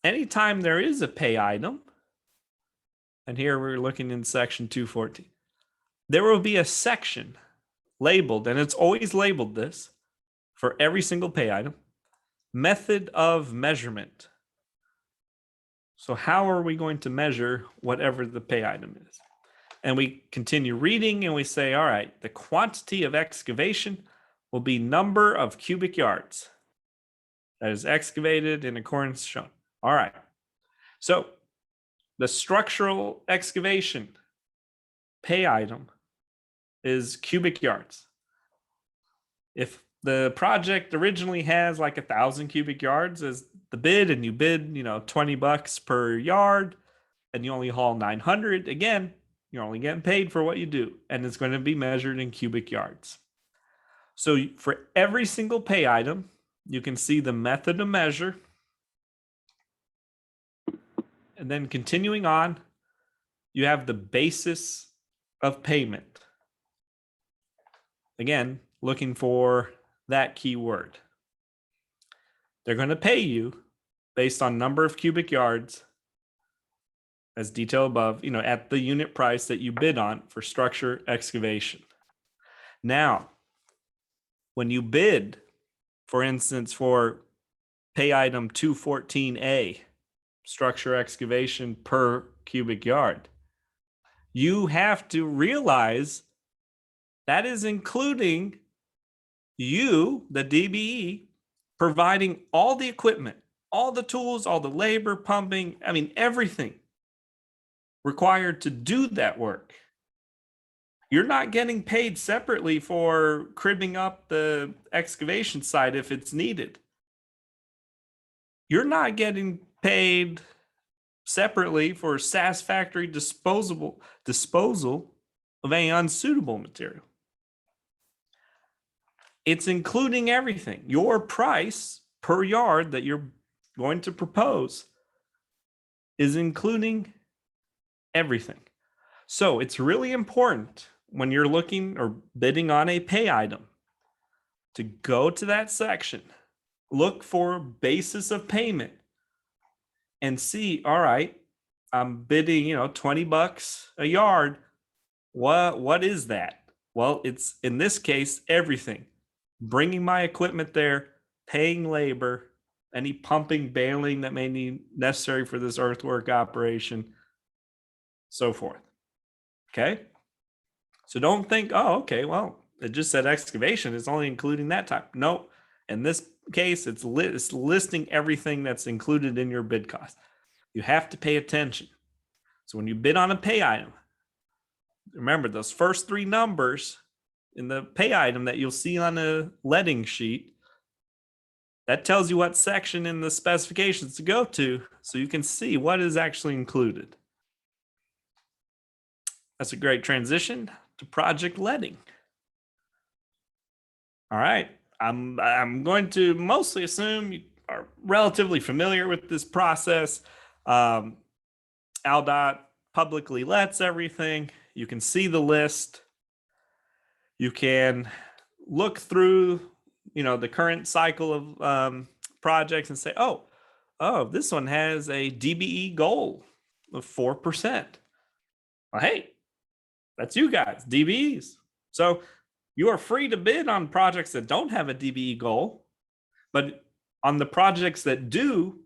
D: anytime there is a pay item, and here we're looking in section 214, there will be a section labeled, and it's always labeled this for every single pay item, method of measurement. So how are we going to measure whatever the pay item is? And we continue reading, and we say, all right, the quantity of excavation will be number of cubic yards that is excavated in accordance shown. All right. So the structural excavation pay item is cubic yards. If the project originally has like 1,000 cubic yards as the bid, and you bid, $20 per yard, and you only haul 900, again, you're only getting paid for what you do, and it's going to be measured in cubic yards. So for every single pay item, you can see the method of measure. And then continuing on, you have the basis of payment. Again, looking for that keyword. They're going to pay you based on number of cubic yards, as detailed above, at the unit price that you bid on for structure excavation. Now, when you bid, for instance, for pay item 214A, structure excavation per cubic yard, you have to realize that is including you, the DBE, providing all the equipment, all the tools, all the labor, pumping, everything required to do that work. You're not getting paid separately for cribbing up the excavation site if it's needed. You're not getting paid separately for satisfactory disposal of any unsuitable material. It's including everything. Your price per yard that you're going to propose is including everything. So it's really important when you're looking or bidding on a pay item to go to that section, look for basis of payment, and see, all right, I'm bidding, $20 a yard. What is that? Well, it's in this case everything. Bringing my equipment there, paying labor, any pumping, baling that may be necessary for this earthwork operation, so forth. Okay? So don't think, oh, okay, well, it just said excavation. It's only including that type. No, in this case, it's listing everything that's included in your bid cost. You have to pay attention. So when you bid on a pay item, remember those first three numbers in the pay item that you'll see on a letting sheet, that tells you what section in the specifications to go to so you can see what is actually included. That's a great transition to project letting. All right, I'm going to mostly assume you are relatively familiar with this process. ALDOT publicly lets everything. You can see the list. You can look through, the current cycle of projects and say, oh, this one has a DBE goal of 4%. Well, hey, that's you guys, DBEs. So you are free to bid on projects that don't have a DBE goal, but on the projects that do,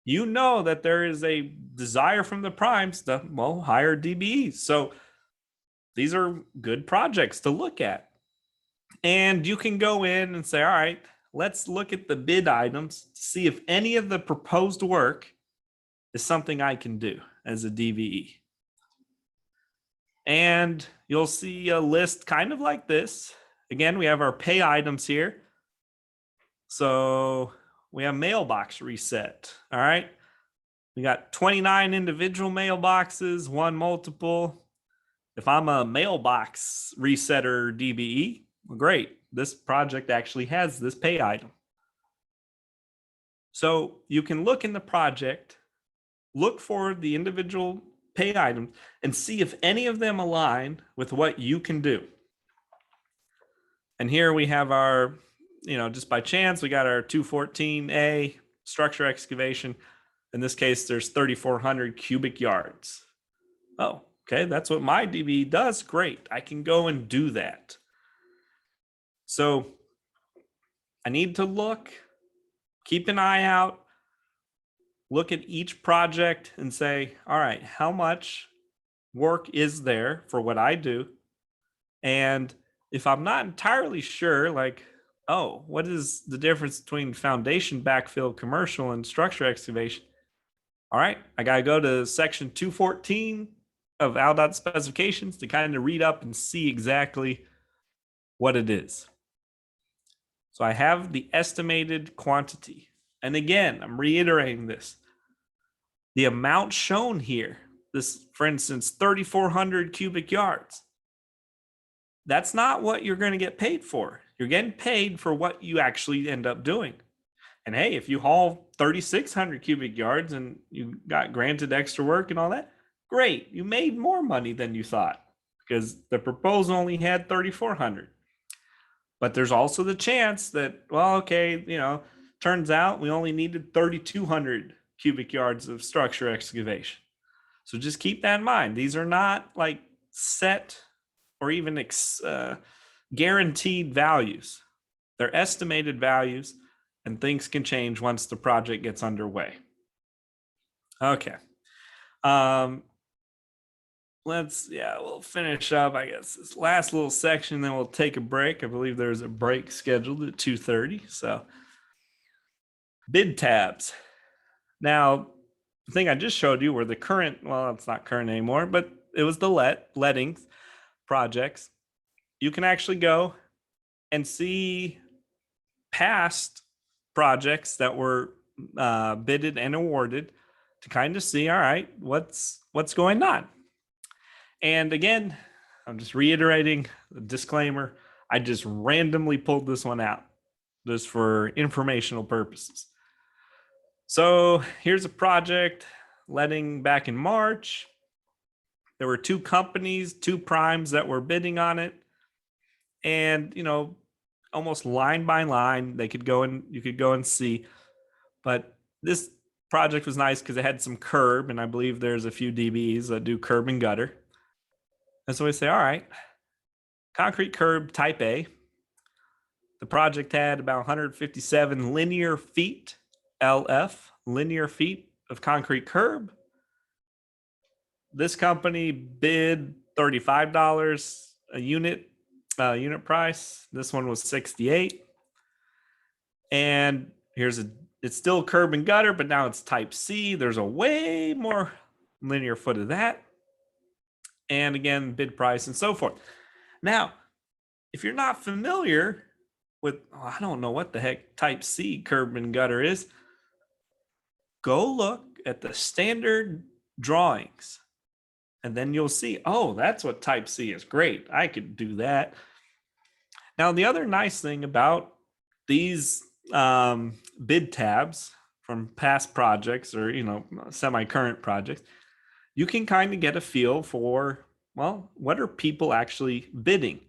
D: that there is a desire from the primes to, hire DBEs. So these are good projects to look at. And you can go in and say, all right, let's look at the bid items to see if any of the proposed work is something I can do as a DBE. And you'll see a list kind of like this. Again, we have our pay items here. So we have mailbox reset. All right. We got 29 individual mailboxes, one multiple. If I'm a mailbox resetter DBE, well, great. This project actually has this pay item. So you can look in the project, look for the individual pay items, and see if any of them align with what you can do. And here we have our, just by chance, we got our 214A structure excavation. In this case, there's 3,400 cubic yards. Oh, okay, that's what my DBE does. Great, I can go and do that. So I need to look, keep an eye out, look at each project and say, all right, how much work is there for what I do? And if I'm not entirely sure, like, oh, what is the difference between foundation backfill, commercial, and structure excavation? All right, I got to go to section 214 of ALDOT specifications to kind of read up and see exactly what it is. So I have the estimated quantity. And again, I'm reiterating this. The amount shown here, this, for instance, 3,400 cubic yards, that's not what you're going to get paid for. You're getting paid for what you actually end up doing. And hey, if you haul 3,600 cubic yards and you got granted extra work and all that, great. You made more money than you thought because the proposal only had 3,400. But there's also the chance that, well, okay, turns out we only needed 3,200 cubic yards of structure excavation. So just keep that in mind. These are not like set or even guaranteed values. They're estimated values, and things can change once the project gets underway. Okay. We'll finish up, I guess, this last little section, then we'll take a break. I believe there's a break scheduled at 2:30. So bid tabs. Now, the thing I just showed you were the current, well, it's not current anymore, but it was the letting projects. You can actually go and see past projects that were bidded and awarded to kind of see, all right, what's going on. And again, I'm just reiterating the disclaimer. I just randomly pulled this one out. just for informational purposes. So here's a project letting back in March. There were 2 companies, 2 primes that were bidding on it. And, almost line by line, you could go and see. But this project was nice because it had some curb, and I believe there's a few DBEs that do curb and gutter. And so we say, all right, concrete curb type A. The project had about 157 linear feet, LF, linear feet of concrete curb. This company bid $35 a unit price. This one was 68. And it's still curb and gutter, but now it's type C. There's a way more linear foot of that. And again, bid price and so forth. Now, if you're not familiar with, I don't know what the heck type C curb and gutter is, go look at the standard drawings. And then you'll see, oh, that's what type C is. Great, I could do that. Now, the other nice thing about these bid tabs from past projects or, semi-current projects, you can kind of get a feel for, well, what are people actually bidding?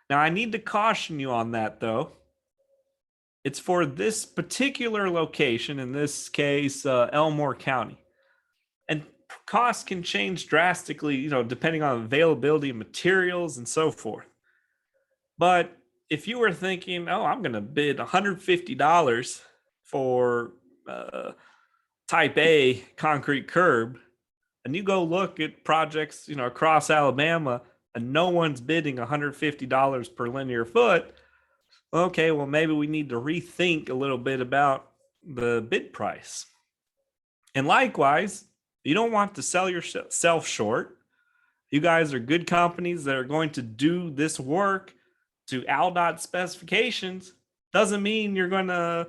D: Now, I need to caution you on that, though. It's for this particular location, in this case, Elmore County. And costs can change drastically, depending on availability of materials and so forth. But if you were thinking, oh, I'm going to bid $150 for type A concrete curb, and you go look at projects, across Alabama, and no one's bidding $150 per linear foot, okay, well, maybe we need to rethink a little bit about the bid price. And likewise, you don't want to sell yourself short. You guys are good companies that are going to do this work to ALDOT specifications. Doesn't mean you're going to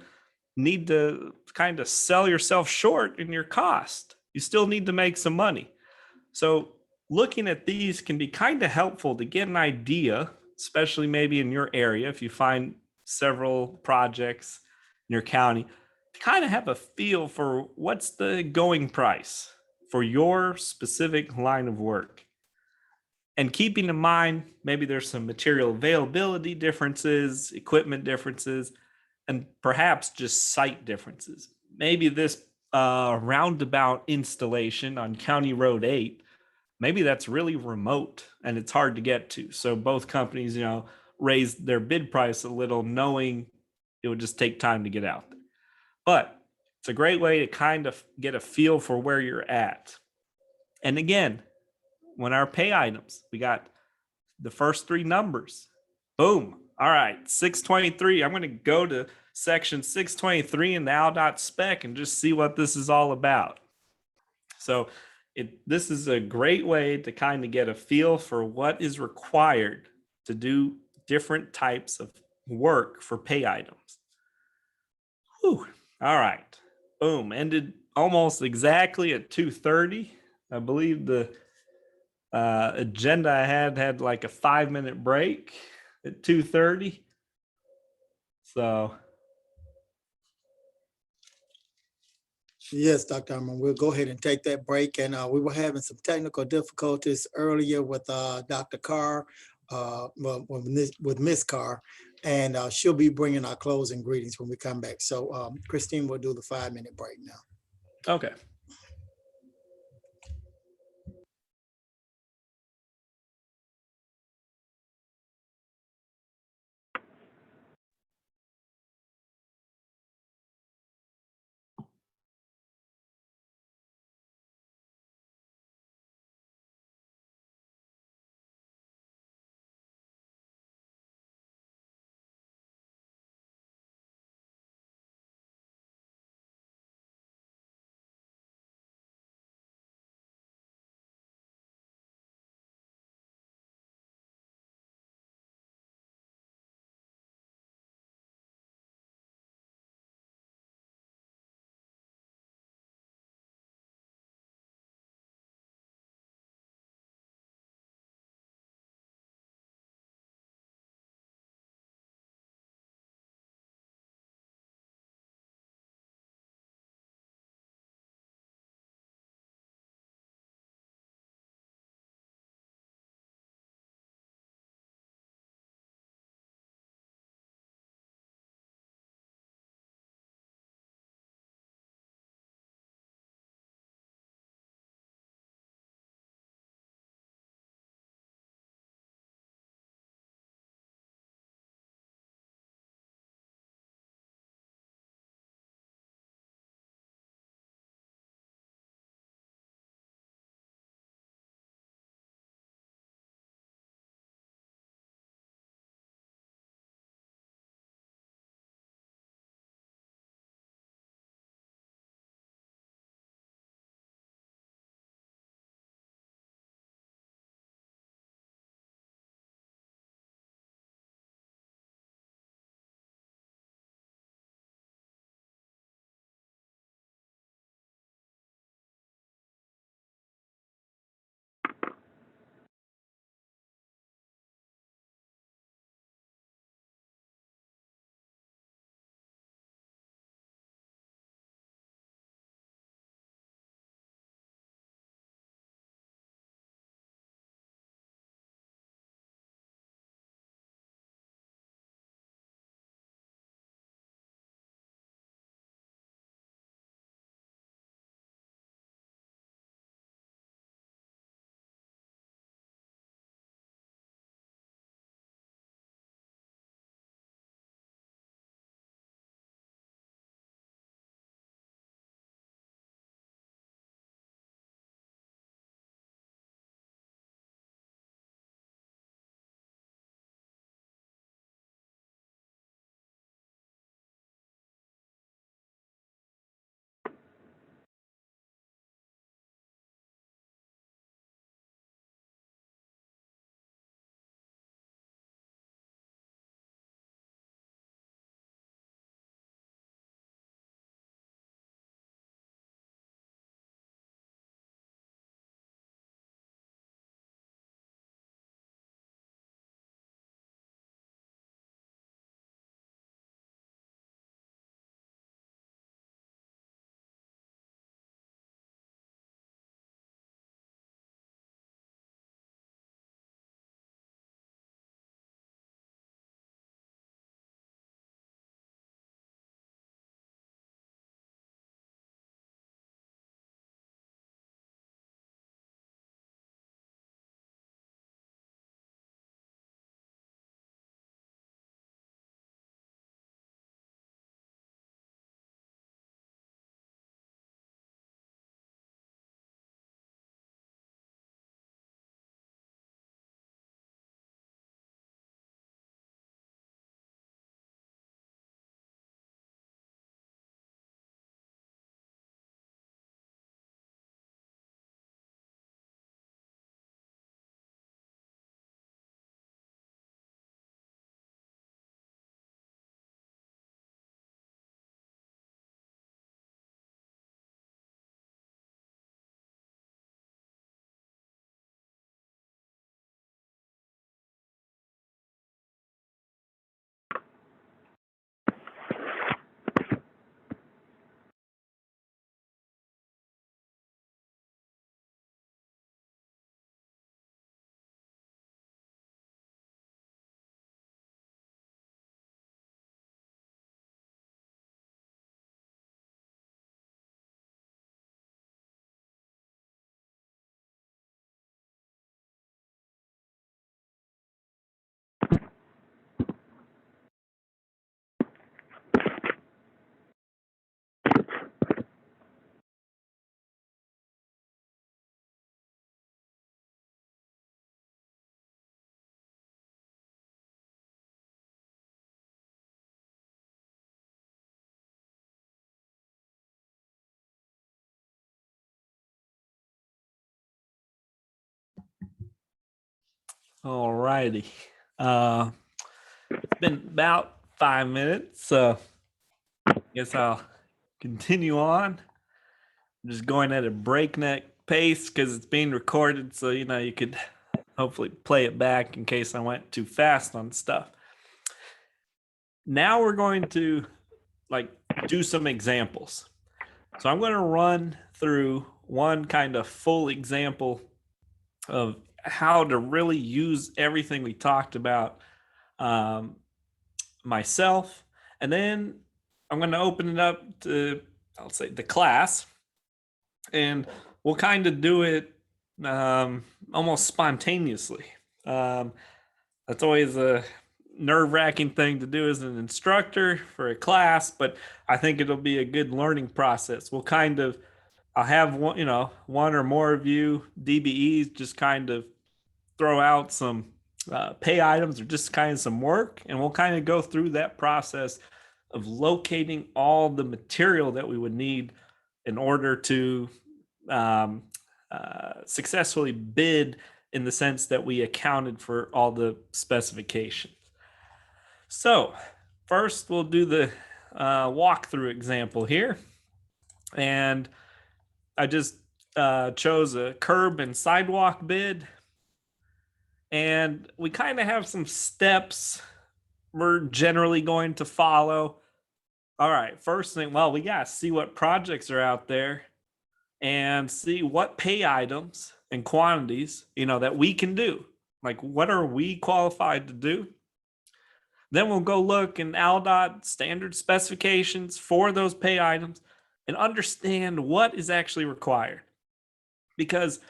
D: need to kind of sell yourself short in your cost. You still need to make some money. So looking at these can be kind of helpful to get an idea, especially maybe in your area, if you find several projects in your county, to kind of have a feel for what's the going price for your specific line of work. And keeping in mind, maybe there's some material availability differences, equipment differences, and perhaps just site differences. Maybe this roundabout installation on County Road 8, maybe that's really remote and it's hard to get to. So both companies, raised their bid price a little, knowing it would just take time to get out there. But it's a great way to kind of get a feel for where you're at. And again, when our pay items, we got the first 3 numbers. Boom. All right, 623. I'm going to go to section 623 in the ALDOT spec and just see what this is all about. So this is a great way to kind of get a feel for what is required to do different types of work for pay items. Whew. All right. Boom. Ended almost exactly at 2:30. I believe the agenda I had like a 5-minute break at 2:30. So
A: Yes, Dr. Armen, we'll go ahead and take that break. And we were having some technical difficulties earlier with Dr. Carr, with Miss Carr, and she'll be bringing our closing greetings when we come back. So Christine will do the 5-minute break now.
D: okay. All righty. It's been about 5 minutes, so I guess I'll continue on. I'm just going at a breakneck pace because it's being recorded, so you could hopefully play it back in case I went too fast on stuff. Now we're going to do some examples. So I'm going to run through one kind of full example of how to really use everything we talked about myself. And then I'm going to open it up to, I'll say, the class. And we'll kind of do it almost spontaneously. That's always a nerve-wracking thing to do as an instructor for a class, but I think it'll be a good learning process. I'll have one or more of you DBEs just kind of throw out some pay items or just kind of some work, and we'll kind of go through that process of locating all the material that we would need in order to successfully bid, in the sense that we accounted for all the specifications. So first we'll do the walkthrough example here. And I just chose a curb and sidewalk bid. And we kind of have some steps we're generally going to follow. All right, first thing, well, we got to see what projects are out there and see what pay items and quantities, that we can do. Like, what are we qualified to do? Then we'll go look in ALDOT standard specifications for those pay items and understand what is actually required. Because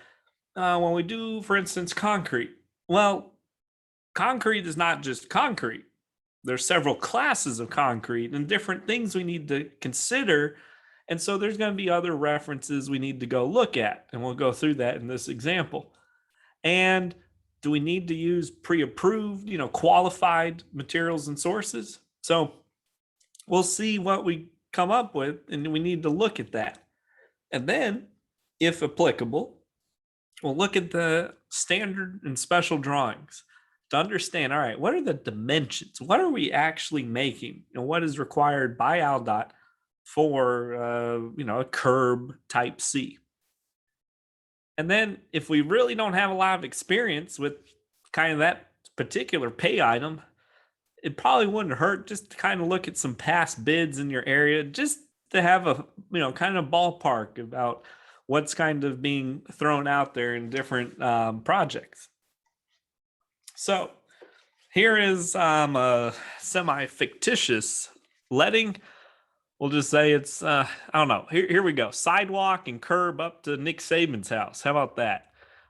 D: when we do, for instance, concrete, well, concrete is not just concrete. There's several classes of concrete and different things we need to consider. And so there's going to be other references we need to go look at, and we'll go through that in this example. And do we need to use pre-approved, qualified materials and sources? So we'll see what we come up with, and we need to look at that. And then, if applicable, we'll look at the standard and special drawings to understand, all right, what are the dimensions? What are we actually making? What is required by ALDOT for, a curb type C? And then if we really don't have a lot of experience with kind of that particular pay item, it probably wouldn't hurt just to kind of look at some past bids in your area, just to have a, kind of ballpark about what's kind of being thrown out there in different projects. So here is a semi-fictitious letting. We'll just say it's, I don't know. Here we go. Sidewalk and curb up to Nick Saban's house. How about that?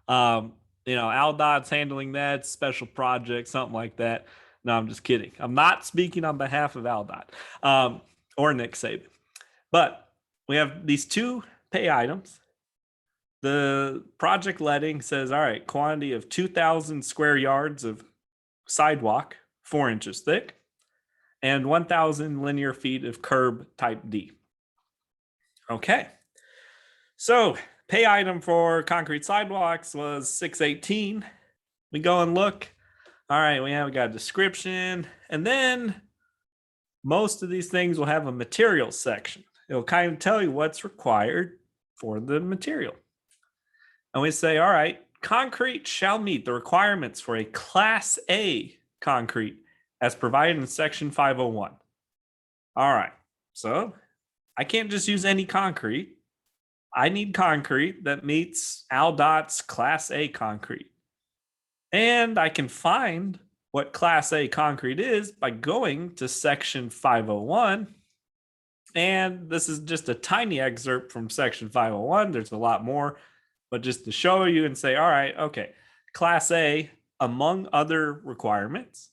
D: ALDOT's handling that, special project, something like that. No, I'm just kidding. I'm not speaking on behalf of ALDOT or Nick Saban. But we have these two pay items. The project letting says, all right, quantity of 2,000 square yards of sidewalk, 4 inches thick, and 1,000 linear feet of curb type D. Okay. So pay item for concrete sidewalks was $618. We go and look. All right, we got a description. And then most of these things will have a materials section. It'll kind of tell you what's required for the material. And we say, all right, concrete shall meet the requirements for a Class A concrete as provided in Section 501. All right, so I can't just use any concrete. I need concrete that meets ALDOT's Class A concrete. And I can find what Class A concrete is by going to Section 501. And this is just a tiny excerpt from Section 501. There's a lot more, but just to show you and say, all right, okay, Class A, among other requirements,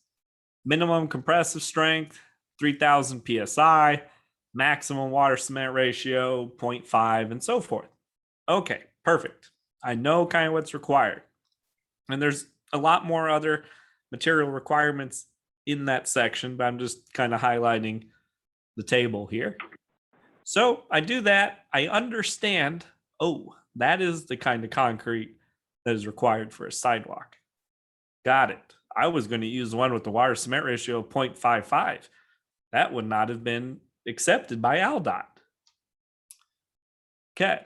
D: minimum compressive strength, 3,000 PSI, maximum water cement ratio, 0.5, and so forth. Okay, perfect. I know kind of what's required. And there's a lot more other material requirements in that section, but I'm just kind of highlighting the table here. So I do that. I understand, oh, that is the kind of concrete that is required for a sidewalk. Got it. I was going to use the one with the water cement ratio of 0.55. That would not have been accepted by ALDOT. Okay.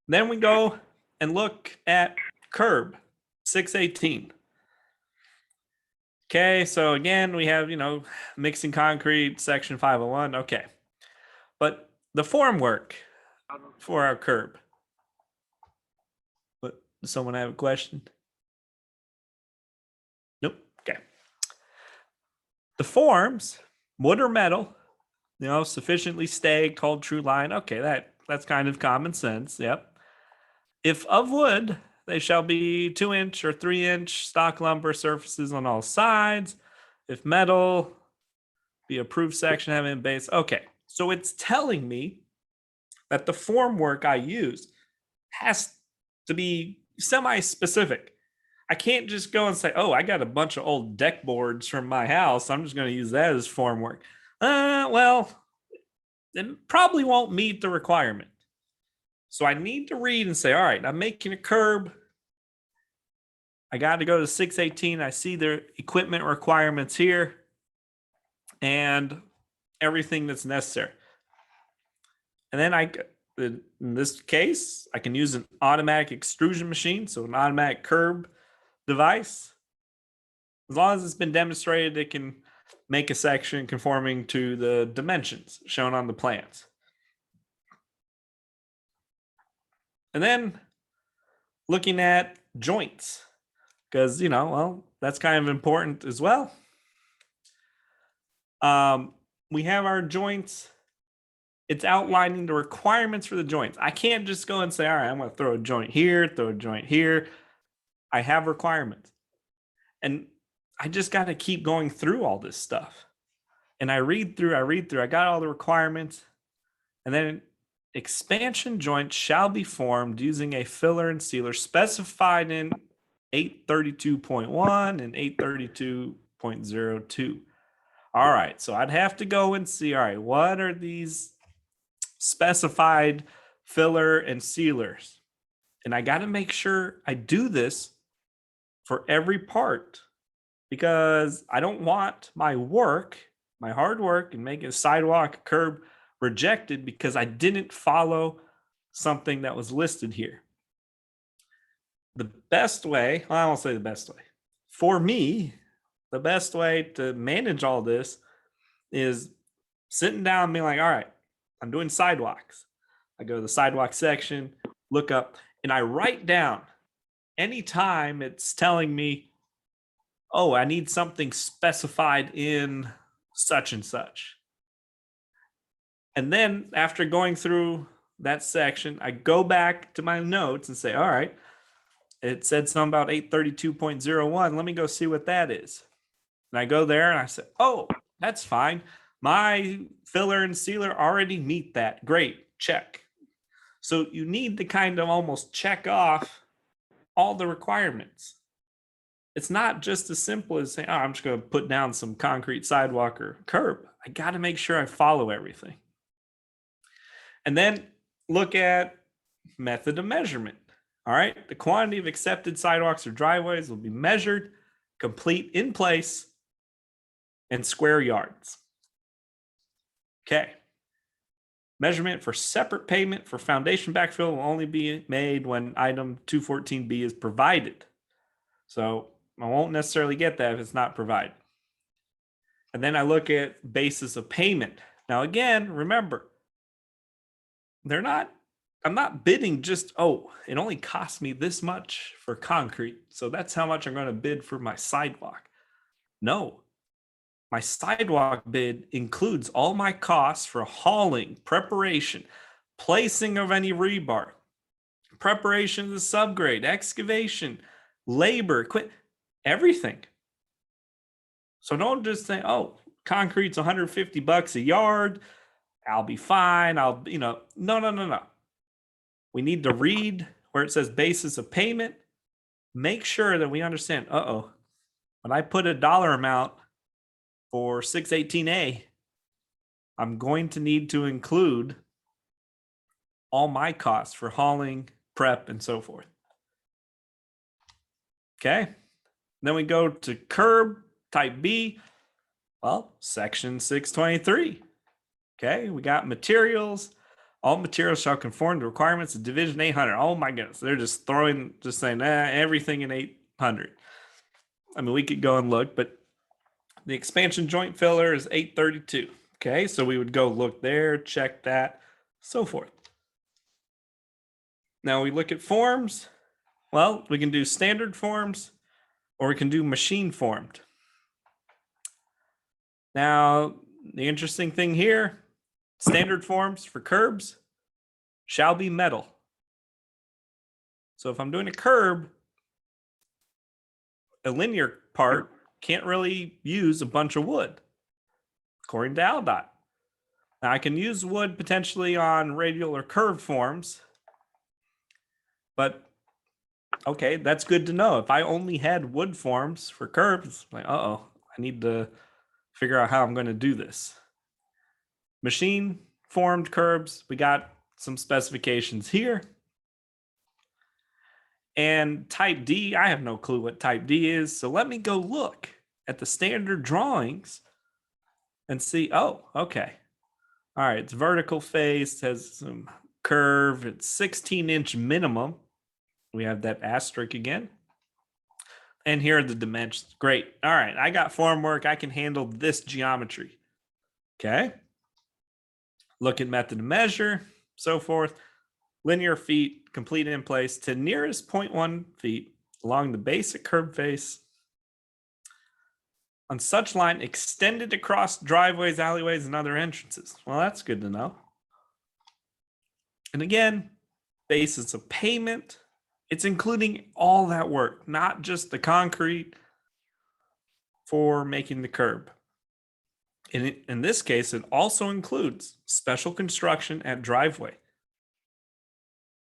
D: Then we go and look at curb 618. Okay, so again, we have, mixing concrete, section 501. Okay. But the form work for our curb. But does someone have a question? Nope. Okay. The forms, wood or metal, sufficiently staked, hold true line. Okay, that's kind of common sense. Yep. If of wood, they shall be 2-inch or 3-inch stock lumber surfaces on all sides. If metal, be approved section having base. Okay, so it's telling me that the form work I use has to be semi-specific. I can't just go and say, oh, I got a bunch of old deck boards from my house. I'm just going to use that as form work. Well, it probably won't meet the requirement. So I need to read and say, all right, I'm making a curb. I got to go to 618. I see the equipment requirements here and everything that's necessary. And then in this case, I can use an automatic extrusion machine, so an automatic curb device. As long as it's been demonstrated, it can make a section conforming to the dimensions shown on the plans. And then looking at joints, because, that's kind of important as well. We have our joints. It's outlining the requirements for the joints. I can't just go and say, all right, I'm going to throw a joint here, throw a joint here. I have requirements. And I just got to keep going through all this stuff. And I read through, I got all the requirements. And then expansion joints shall be formed using a filler and sealer specified in 832.1 and 832.02. All right, so I'd have to go and see, all right, what are these specified filler and sealers? And I got to make sure I do this for every part, because I don't want my hard work and making a sidewalk, curb rejected because I didn't follow something that was listed here. The best way, I won't say the best way. For me, the best way to manage all this is sitting down and being like, all right, I'm doing sidewalks. I go to the sidewalk section, look up, and I write down anytime it's telling me, oh, I need something specified in such and such. And then after going through that section, I go back to my notes and say, all right, it said something about 832.01. Let me go see what that is. And I go there and I say, oh, that's fine. My filler and sealer already meet that. Great, check. So you need to kind of almost check off all the requirements. It's not just as simple as saying, oh, I'm just going to put down some concrete sidewalk or curb. I got to make sure I follow everything. And then look at method of measurement. All right, the quantity of accepted sidewalks or driveways will be measured, complete in place, in square yards. Okay. Measurement for separate payment for foundation backfill will only be made when item 214B is provided. So I won't necessarily get that if it's not provided. And then I look at basis of payment. Now, again, remember, I'm not bidding just, oh, it only cost me this much for concrete, so that's how much I'm going to bid for my sidewalk. No, my sidewalk bid includes all my costs for hauling, preparation, placing of any rebar, preparation of the subgrade, excavation, labor, everything. So don't just say, oh, concrete's $150 a yard. I'll be fine. No. We need to read where it says basis of payment. Make sure that we understand, when I put a dollar amount for 618A, I'm going to need to include all my costs for hauling, prep, and so forth. Okay. Then we go to curb type B. Well, section 623. Okay. We got materials. All materials shall conform to requirements of division 800. Oh my goodness. They're just saying everything in 800. I mean, we could go and look, but the expansion joint filler is 832. Okay. So we would go look there, check that, so forth. Now we look at forms. Well, we can do standard forms or we can do machine formed. Now, the interesting thing here, standard forms for curbs shall be metal. So if I'm doing a curb, a linear part can't really use a bunch of wood, according to ALDOT. Now I can use wood potentially on radial or curved forms, but okay, that's good to know. If I only had wood forms for curbs, like, I need to figure out how I'm going to do this. Machine formed curbs, we got some specifications here. And type D, I have no clue what type D is. So let me go look at the standard drawings and see, oh, okay. All right, it's vertical face, has some curve, it's 16-inch minimum. We have that asterisk again. And here are the dimensions. Great. All right, I got form work. I can handle this geometry. Okay. Look at method of measure, so forth. Linear feet, complete in place to nearest 0.1 feet along the basic curb face on such line extended across driveways, alleyways, and other entrances. Well, that's good to know. And again, basis of payment, it's including all that work, not just the concrete for making the curb. In this case, it also includes special construction at driveway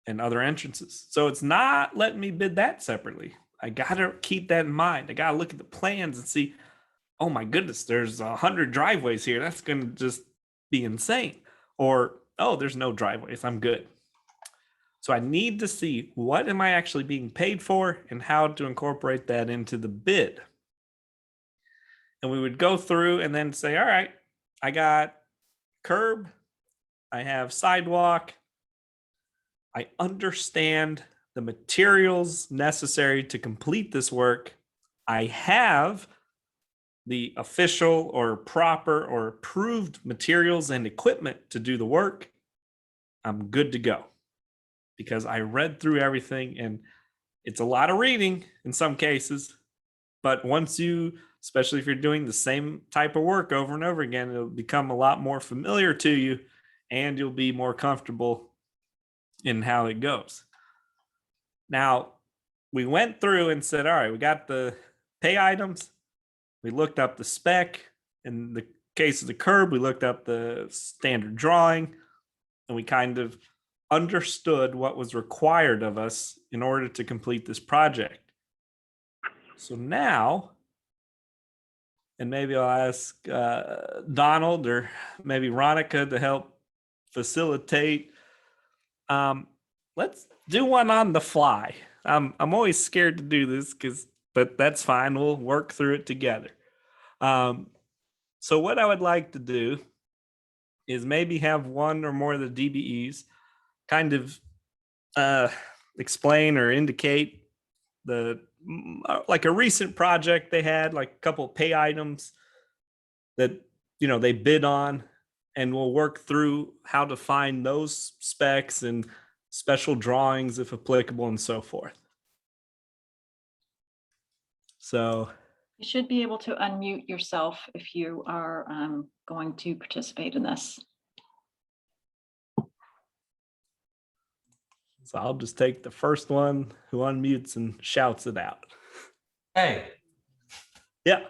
D: and other entrances. So it's not letting me bid that separately. I got to keep that in mind. I got to look at the plans and see, oh my goodness, there's 100 driveways here. That's going to just be insane. Or, oh, there's no driveways. I'm good. So I need to see what am I actually being paid for and how to incorporate that into the bid. And we would go through and then say, all right, I got curb, I have sidewalk, I understand the materials necessary to complete this work. I have the official or proper or approved materials and equipment to do the work. I'm good to go because I read through everything, and it's a lot of reading in some cases, but once you, especially if you're doing the same type of work over and over again, it'll become a lot more familiar to you and you'll be more comfortable in how it goes. Now, we went through and said, all right, we got the pay items. We looked up the spec. In the case of the curb, we looked up the standard drawing, and we kind of understood what was required of us in order to complete this project. So now, and maybe I'll ask Donald or maybe Ronica to help facilitate. Let's do one on the fly. I'm always scared to do this but that's fine. We'll work through it together. So what I would like to do is maybe have one or more of the DBEs kind of explain or indicate like a recent project they had, like a couple of pay items that, they bid on, and we'll work through how to find those specs and special drawings if applicable and so forth. So
B: You should be able to unmute yourself if you are going to participate in this.
D: So I'll just take the first one who unmutes and shouts it out.
G: Hey.
D: Yeah.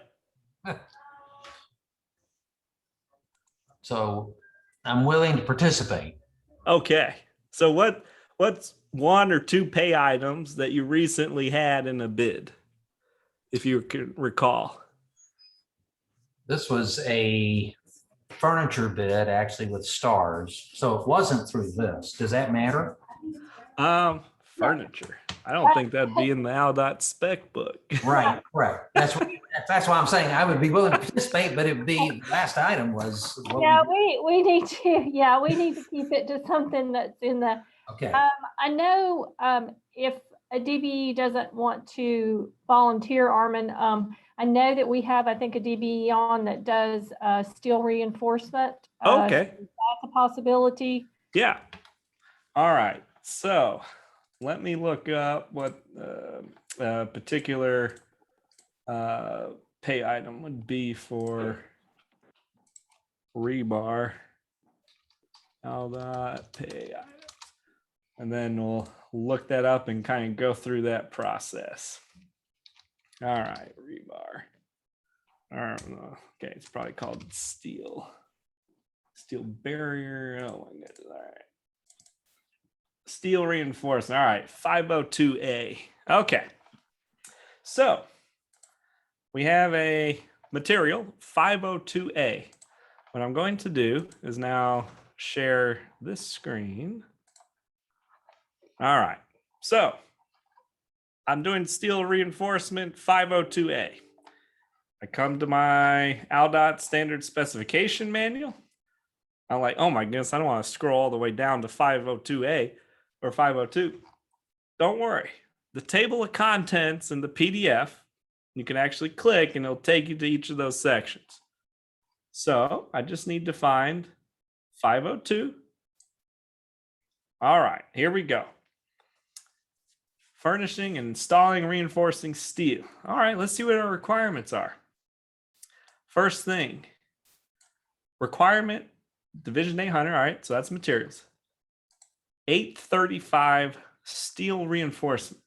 G: So I'm willing to participate.
D: Okay. So what's one or two pay items that you recently had in a bid, if you can recall?
G: This was a furniture bid actually with stars. So it wasn't through this. Does that matter?
D: furniture. I don't think that'd be in the ALDOT spec book.
G: Right, correct. That's why I'm saying I would be willing to participate, but it would be, last item was. what
C: Yeah, we need to keep it to something that's in the,
G: Okay,
C: I know, if a DBE doesn't want to volunteer, Armen, I know that we have, I think, a DBE on that does, steel reinforcement.
D: Okay.
C: That's a possibility.
D: Yeah. All right. So let me look up what particular pay item would be for rebar. ALDOT pay item. And then we'll look that up and kind of go through that process. All right, rebar. I don't know. Okay, it's probably called steel. Steel barrier. Oh my goodness. All right. Steel reinforcement. All right, 502A. Okay. So we have a material, 502A. What I'm going to do is now share this screen. All right. So I'm doing steel reinforcement 502A. I come to my ALDOT standard specification manual. I'm like, oh my goodness, I don't want to scroll all the way down to 502A or 502. Don't worry. The table of contents in the PDF, you can actually click and it'll take you to each of those sections. So I just need to find 502. All right, here we go. Furnishing and installing reinforcing steel. All right, let's see what our requirements are. First thing, requirement, Division 800, all right, so that's materials. 835 steel reinforcement.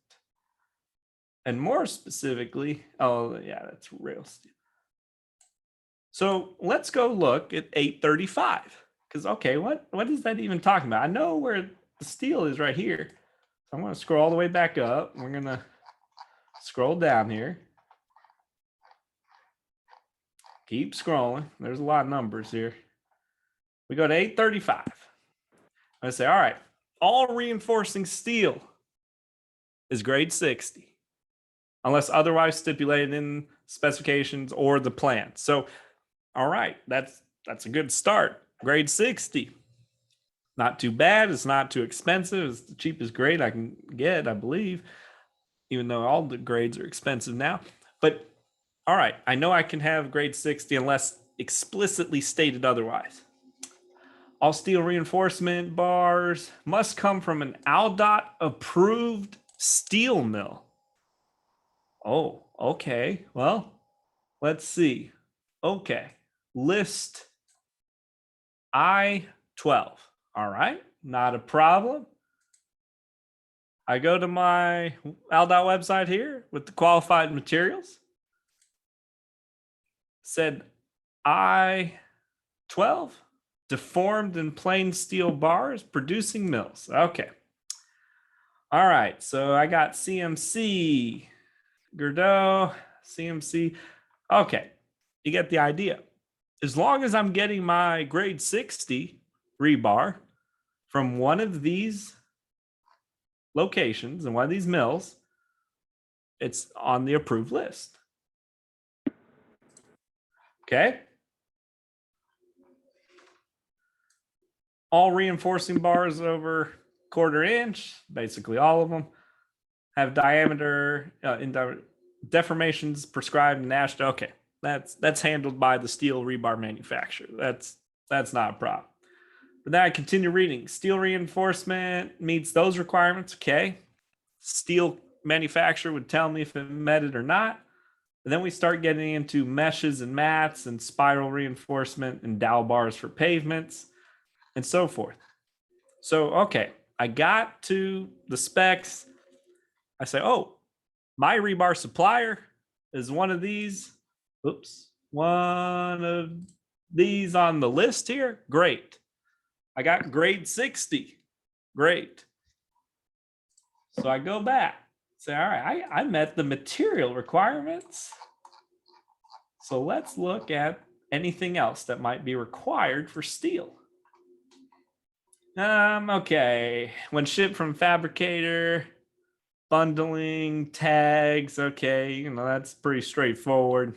D: And more specifically, oh yeah, that's rail steel. So let's go look at 835. Because, okay, what is that even talking about? I know where the steel is right here. So I'm going to scroll all the way back up. We're going to scroll down here. Keep scrolling. There's a lot of numbers here. We go to 835. I say, all right, all reinforcing steel is grade 60, unless otherwise stipulated in specifications or the plan. So, all right, that's a good start. Grade 60. Not too bad. It's not too expensive. It's the cheapest grade I can get, I believe, even though all the grades are expensive now. But all right, I know I can have grade 60 unless explicitly stated otherwise. All steel reinforcement bars must come from an ALDOT approved steel mill. Oh, okay. Well, let's see. Okay. List I-12. All right. Not a problem. I go to my ALDOT website here with the qualified materials. Said I-12. Deformed and plain steel bars producing mills. Okay. All right. So I got CMC, Gerdau, CMC. Okay. You get the idea. As long as I'm getting my grade 60 rebar from one of these locations and one of these mills, it's on the approved list. Okay. All reinforcing bars over 1/4 inch, basically all of them, have diameter deformations prescribed in ASHTO. Okay, that's handled by the steel rebar manufacturer. That's not a problem. But then I continue reading. Steel reinforcement meets those requirements. Okay, steel manufacturer would tell me if it met it or not. And then we start getting into meshes and mats and spiral reinforcement and dowel bars for pavements and so forth. So, okay, I got to the specs. I say, oh, my rebar supplier is one of these. Oops, one of these on the list here. Great. I got grade 60. Great. So I go back. Say, all right, I met the material requirements. So let's look at anything else that might be required for steel. Okay, when shipped from fabricator, bundling, tags. Okay, that's pretty straightforward.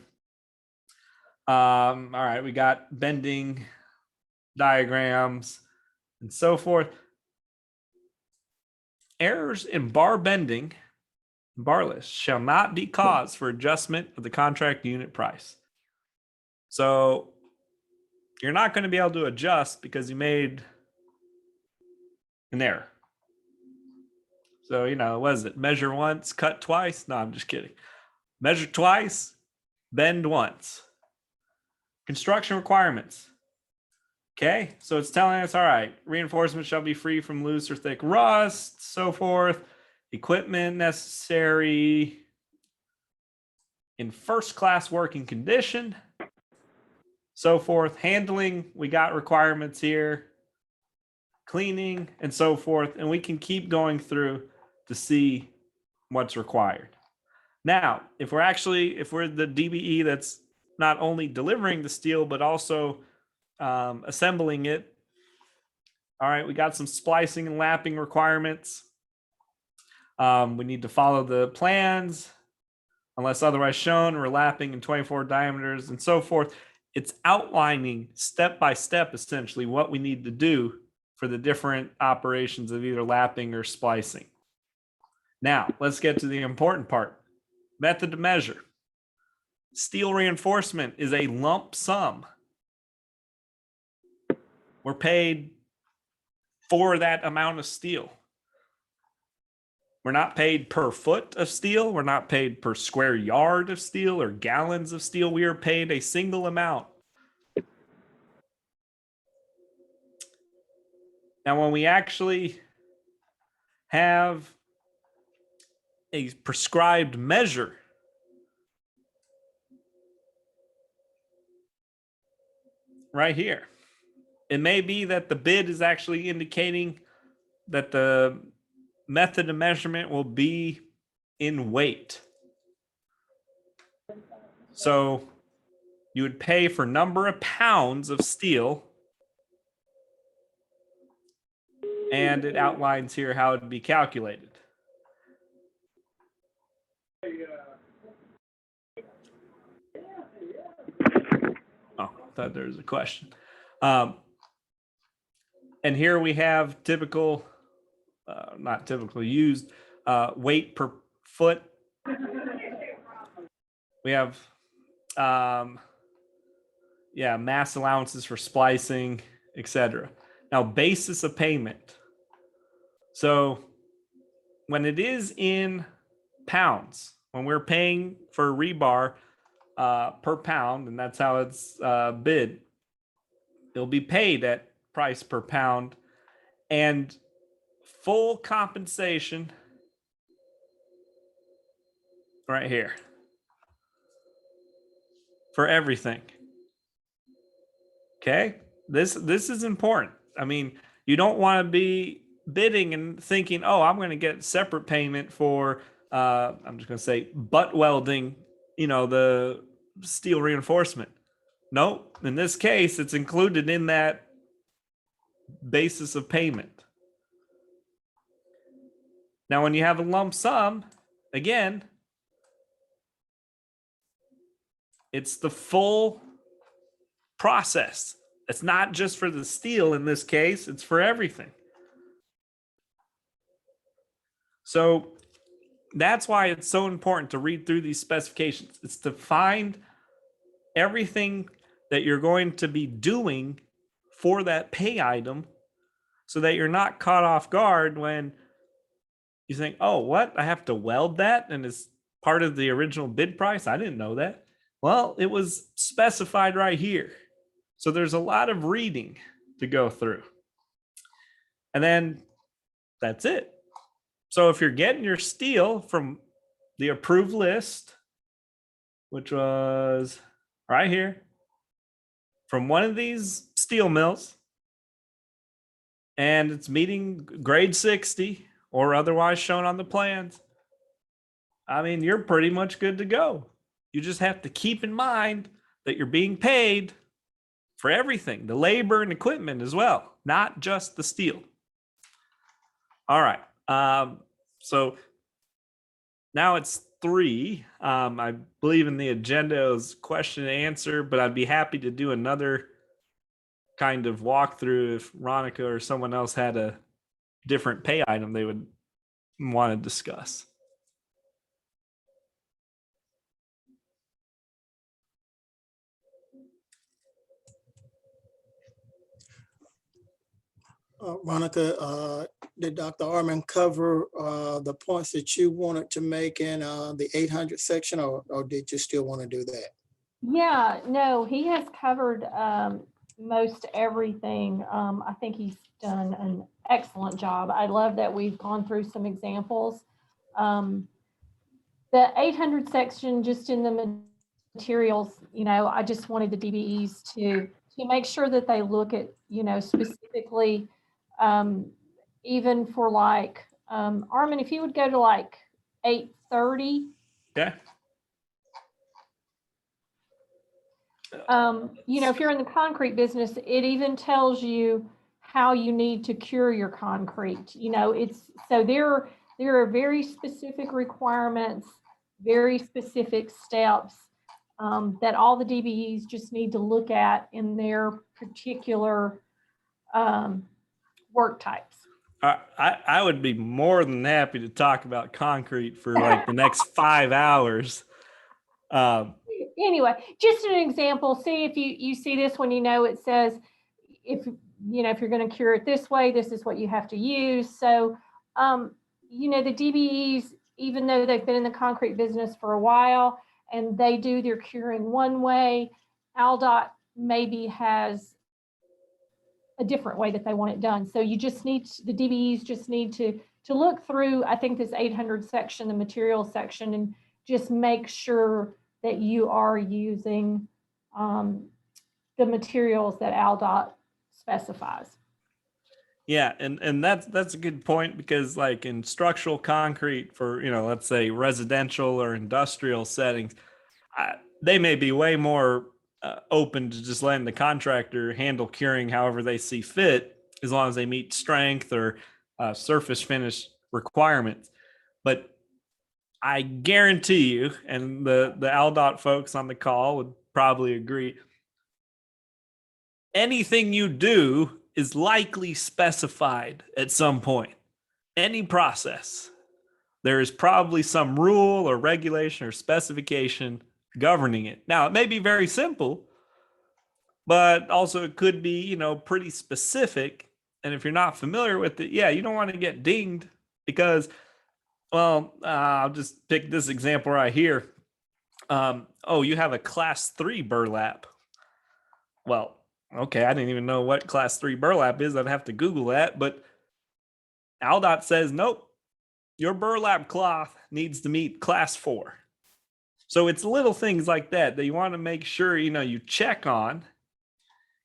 D: All right, we got bending diagrams and so forth. Errors in bar bending, bar list shall not be cause for adjustment of the contract unit price. So you're not going to be able to adjust because you made an error. So, what is it? Measure once, cut twice? No, I'm just kidding. Measure twice, bend once. Construction requirements. Okay, so it's telling us, all right, reinforcement shall be free from loose or thick rust, so forth. Equipment necessary in first-class working condition, so forth. Handling, we got requirements here. Cleaning and so forth, and we can keep going through to see what's required. Now, if we're the DBE that's not only delivering the steel, but also assembling it, all right, we got some splicing and lapping requirements. We need to follow the plans unless otherwise shown. We're lapping in 24 diameters and so forth. It's outlining step by step, essentially, what we need to do for the different operations of either lapping or splicing. Now, let's get to the important part. Method to measure. Steel reinforcement is a lump sum. We're paid for that amount of steel. We're not paid per foot of steel. We're not paid per square yard of steel or gallons of steel. We are paid a single amount. Now, when we actually have a prescribed measure, right here, it may be that the bid is actually indicating that the method of measurement will be in weight. So you would pay for number of pounds of steel, and it outlines here how it would be calculated. Oh, I thought there was a question. And here we have typical, not typical, used weight per foot. We have, mass allowances for splicing, etc. Now, basis of payment. So when it is in pounds, when we're paying for rebar per pound, and that's how it's bid, it'll be paid at price per pound, and full compensation right here for everything. Okay, this is important. I mean, you don't want to be bidding and thinking, oh, I'm going to get separate payment for I'm just going to say butt welding, the steel reinforcement. No, in this case, it's included in that basis of payment. Now, when you have a lump sum, again, it's the full process. It's not just for the steel in this case, it's for everything. So that's why it's so important to read through these specifications. It's to find everything that you're going to be doing for that pay item so that you're not caught off guard when you think, oh, what? I have to weld that and it's part of the original bid price? I didn't know that. Well, it was specified right here. So there's a lot of reading to go through. And then that's it. So if you're getting your steel from the approved list, which was right here, from one of these steel mills, and it's meeting grade 60 or otherwise shown on the plans, I mean, you're pretty much good to go. You just have to keep in mind that you're being paid for everything, the labor and equipment as well, not just the steel. All right. So now it's 3. I believe in the agenda is question and answer, but I'd be happy to do another kind of walkthrough if Ronica or someone else had a different pay item they would want to discuss.
A: Ronica, did Dr. Armen cover the points that you wanted to make in the 800 section, or did you still want to do that?
C: Yeah, no, he has covered most everything. I think he's done an excellent job. I love that we've gone through some examples. The 800 section, just in the materials, you know, I just wanted the DBEs to make sure that they look at, you know, specifically, even for like, Armen, if you would go to like 830.
D: Okay.
C: You know, if you're in the concrete business, it even tells you how you need to cure your concrete. You know, it's, so there are very specific requirements, very specific steps that all the DBEs just need to look at in their particular work types.
D: I would be more than happy to talk about concrete for like the next 5 hours.
C: Anyway, just an example, see if you see this one, you know, it says, if, you know, if you're going to cure it this way, this is what you have to use. So, you know, the DBEs, even though they've been in the concrete business for a while and they do their curing one way, ALDOT maybe has a different way that they want it done. So you just need, the DBEs just need to look through, I think, this 800 section, the materials section, and just make sure that you are using the materials that ALDOT specifies.
D: Yeah, and that's a good point, because like in structural concrete for, you know, let's say residential or industrial settings, they may be way more open to just letting the contractor handle curing however they see fit, as long as they meet strength or surface finish requirements. But I guarantee you, and the ALDOT folks on the call would probably agree, anything you do is likely specified at some point. Any process, there is probably some rule or regulation or specification governing it. Now, it may be very simple, but also it could be, you know, pretty specific. And if you're not familiar with it, yeah, you don't want to get dinged because, well, I'll just pick this example right here. Oh, you have a class 3 burlap. Well, okay, I didn't even know what class 3 burlap is. I'd have to Google that, but ALDOT says, nope, your burlap cloth needs to meet class 4. So it's little things like that you want to make sure, you know, you check on,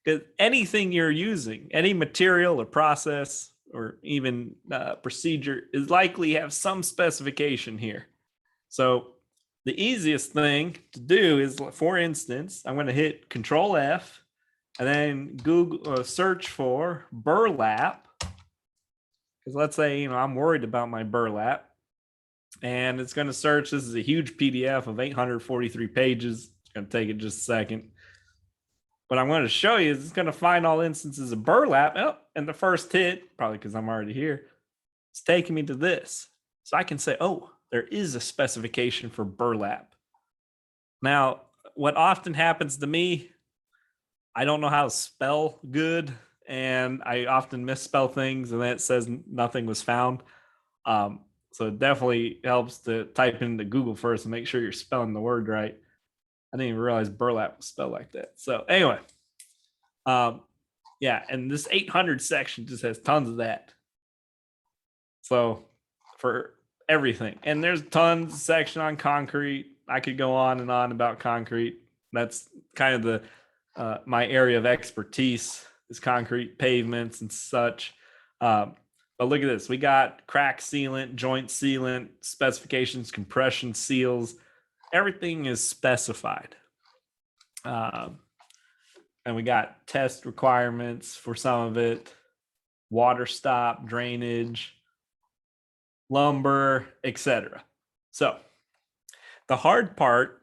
D: because anything you're using, any material or process or even procedure is likely have some specification here. So the easiest thing to do is, for instance, I'm going to hit Control F and then Google search for burlap. Because let's say, you know, I'm worried about my burlap, and it's going to search. This is a huge PDF of 843 pages. It's going to take it just a second. What I'm going to show you is it's going to find all instances of burlap. Oh, and the first hit, probably because I'm already here, it's taking me to this. So I can say, oh, there is a specification for burlap. Now, what often happens to me, I don't know how to spell good, and I often misspell things, and then it says nothing was found. So it definitely helps to type into Google first and make sure you're spelling the word right. I didn't even realize burlap was spelled like that. So anyway, yeah, and this 800 section just has tons of that. So for everything, and there's tons of section on concrete. I could go on and on about concrete. That's kind of the my area of expertise is concrete pavements and such. But look at this. We got crack sealant, joint sealant, specifications, compression seals. Everything is specified. And we got test requirements for some of it, water stop, drainage, lumber, etc. So the hard part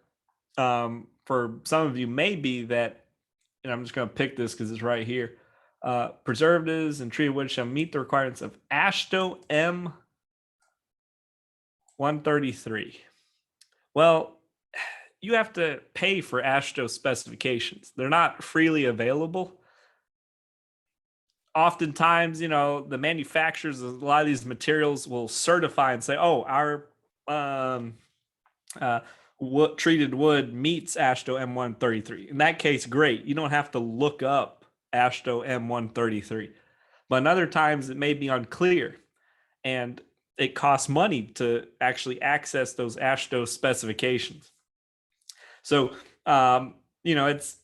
D: for some of you may be that, and I'm just going to pick this because it's right here. Preservatives and treated wood shall meet the requirements of AASHTO M133. Well, you have to pay for AASHTO specifications. They're not freely available. Oftentimes, the manufacturers of a lot of these materials will certify and say, oh, our treated wood meets AASHTO M133. In that case, great. You don't have to look up AASHTO M133. But in other times, it may be unclear, and it costs money to actually access those AASHTO specifications. So, it's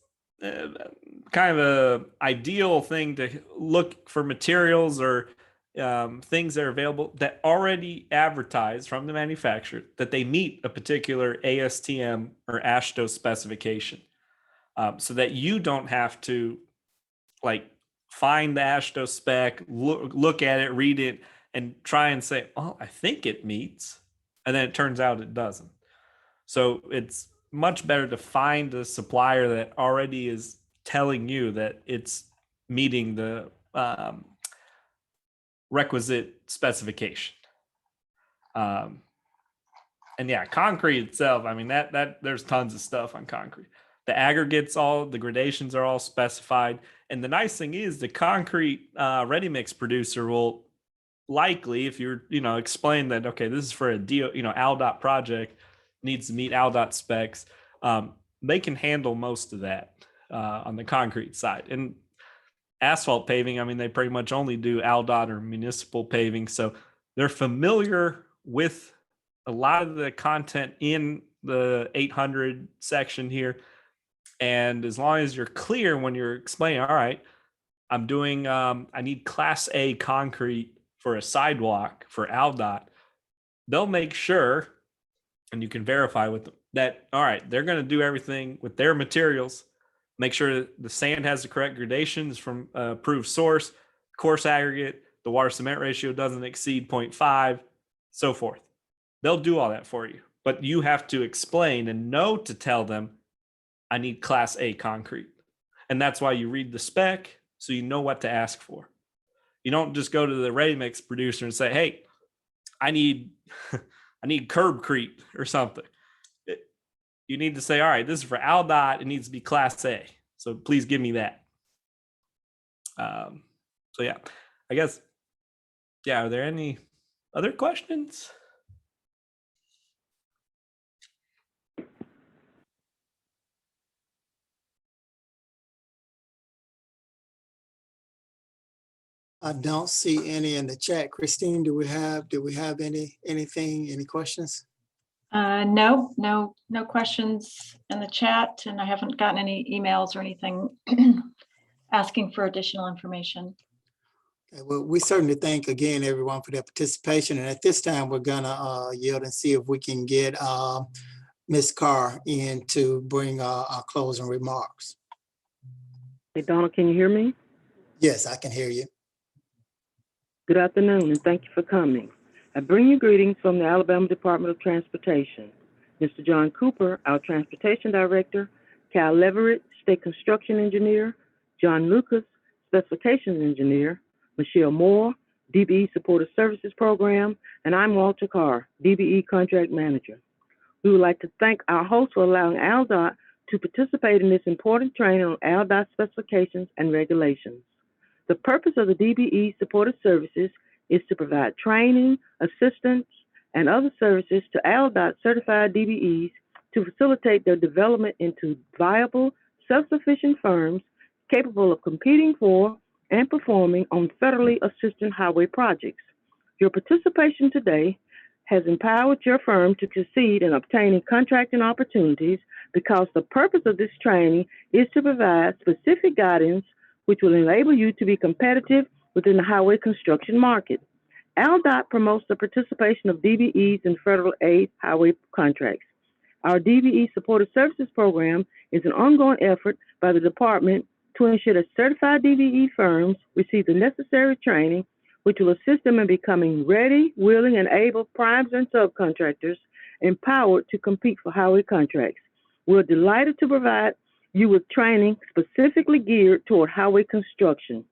D: kind of a ideal thing to look for materials or things that are available that already advertise from the manufacturer that they meet a particular ASTM or AASHTO specification, so that you don't have to find the AASHTO spec, look at it, read it, and try and say, oh, I think it meets, and then it turns out it doesn't. So it's much better to find a supplier that already is telling you that it's meeting the requisite specification. And yeah, concrete itself, I mean, that there's tons of stuff on concrete. The aggregates, the gradations are all specified. And the nice thing is the concrete ready mix producer will likely, if you're, explain that, okay, this is for a ALDOT project, needs to meet ALDOT specs, they can handle most of that on the concrete side. And asphalt paving, I mean, they pretty much only do ALDOT or municipal paving. So they're familiar with a lot of the content in the 800 section here. And as long as you're clear when you're explaining, all right, I'm doing, I need Class A concrete for a sidewalk for ALDOT, they'll make sure, and you can verify with them, that, all right, they're going to do everything with their materials, make sure the sand has the correct gradations from approved source, coarse aggregate, the water cement ratio doesn't exceed 0.5, so forth. They'll do all that for you, but you have to explain and know to tell them, I need Class A concrete. And that's why you read the spec, so you know what to ask for. You don't just go to the ready mix producer and say, hey, I need curbcrete or something. You need to say, all right, this is for ALDOT. It needs to be Class A. So please give me that. So yeah, I guess, yeah, are there any other questions?
A: I don't see any in the chat. Christine, do we have anything, any questions?
B: No questions in the chat, and I haven't gotten any emails or anything asking for additional information.
A: Okay, well, we certainly thank again everyone for their participation. And at this time, we're gonna yield and see if we can get Ms. Carr in to bring our closing remarks.
I: Hey, Donna, can you hear me?
A: Yes, I can hear you.
I: Good afternoon, and thank you for coming. I bring you greetings from the Alabama Department of Transportation. Mr. John Cooper, our Transportation Director, Cal Leverett, State Construction Engineer, John Lucas, Specifications Engineer, Michelle Moore, DBE Supportive Services Program, and I'm Walter Carr, DBE Contract Manager. We would like to thank our host for allowing ALDOT to participate in this important training on ALDOT specifications and regulations. The purpose of the DBE Supportive Services is to provide training, assistance, and other services to ALDOT certified DBEs to facilitate their development into viable, self-sufficient firms capable of competing for and performing on federally assisted highway projects. Your participation today has empowered your firm to succeed in obtaining contracting opportunities because the purpose of this training is to provide specific guidance which will enable you to be competitive within the highway construction market. ALDOT promotes the participation of DBEs in federal aid highway contracts. Our DBE Supportive Services Program is an ongoing effort by the department to ensure that certified DBE firms receive the necessary training which will assist them in becoming ready, willing, and able primes and subcontractors empowered to compete for highway contracts. We're delighted to provide you with training specifically geared toward highway construction.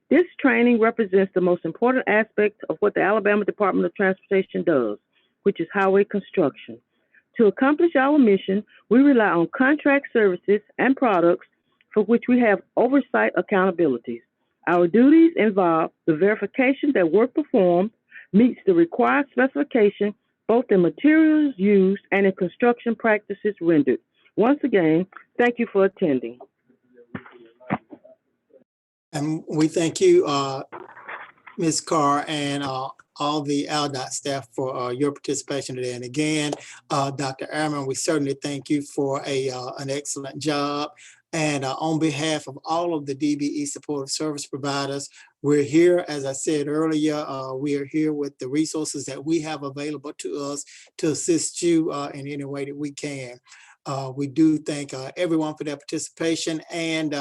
I: This training represents the most important aspect of what the Alabama Department of Transportation does, which is highway construction. To accomplish our mission, we rely on contract services and products for which we have oversight accountabilities. Our duties involve the verification that work performed meets the required specification, both in materials used and in construction practices rendered. Once again, thank you for attending.
A: And we thank you, Ms. Carr, and all the ALDOT staff for your participation today. And again, Dr. Armen, we certainly thank you for an excellent job. And on behalf of all of the DBE supportive service providers, we're here, as I said earlier, we are here with the resources that we have available to us to assist you in any way that we can. We do thank everyone for their participation, and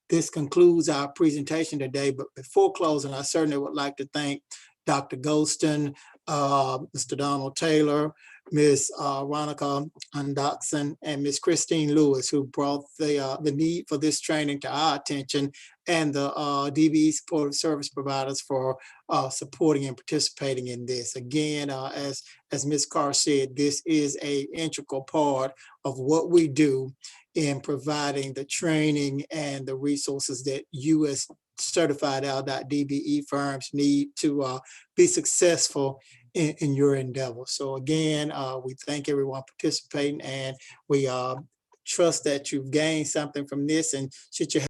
A: this concludes our presentation today. But before closing, I certainly would like to thank Dr. Golston, Mr. Donald Taylor, Ms. Ronica Undoxon, and Ms. Christine Lewis, who brought the need for this training to our attention, and the DBE supportive service providers for supporting and participating in this. Again, as Ms. Carr said, this is an integral part of what we do in providing the training and the resources that you as certified ALDOT DBE firms need to be successful in your endeavor. So again, we thank everyone participating, and we trust that you've gained something from this, and should you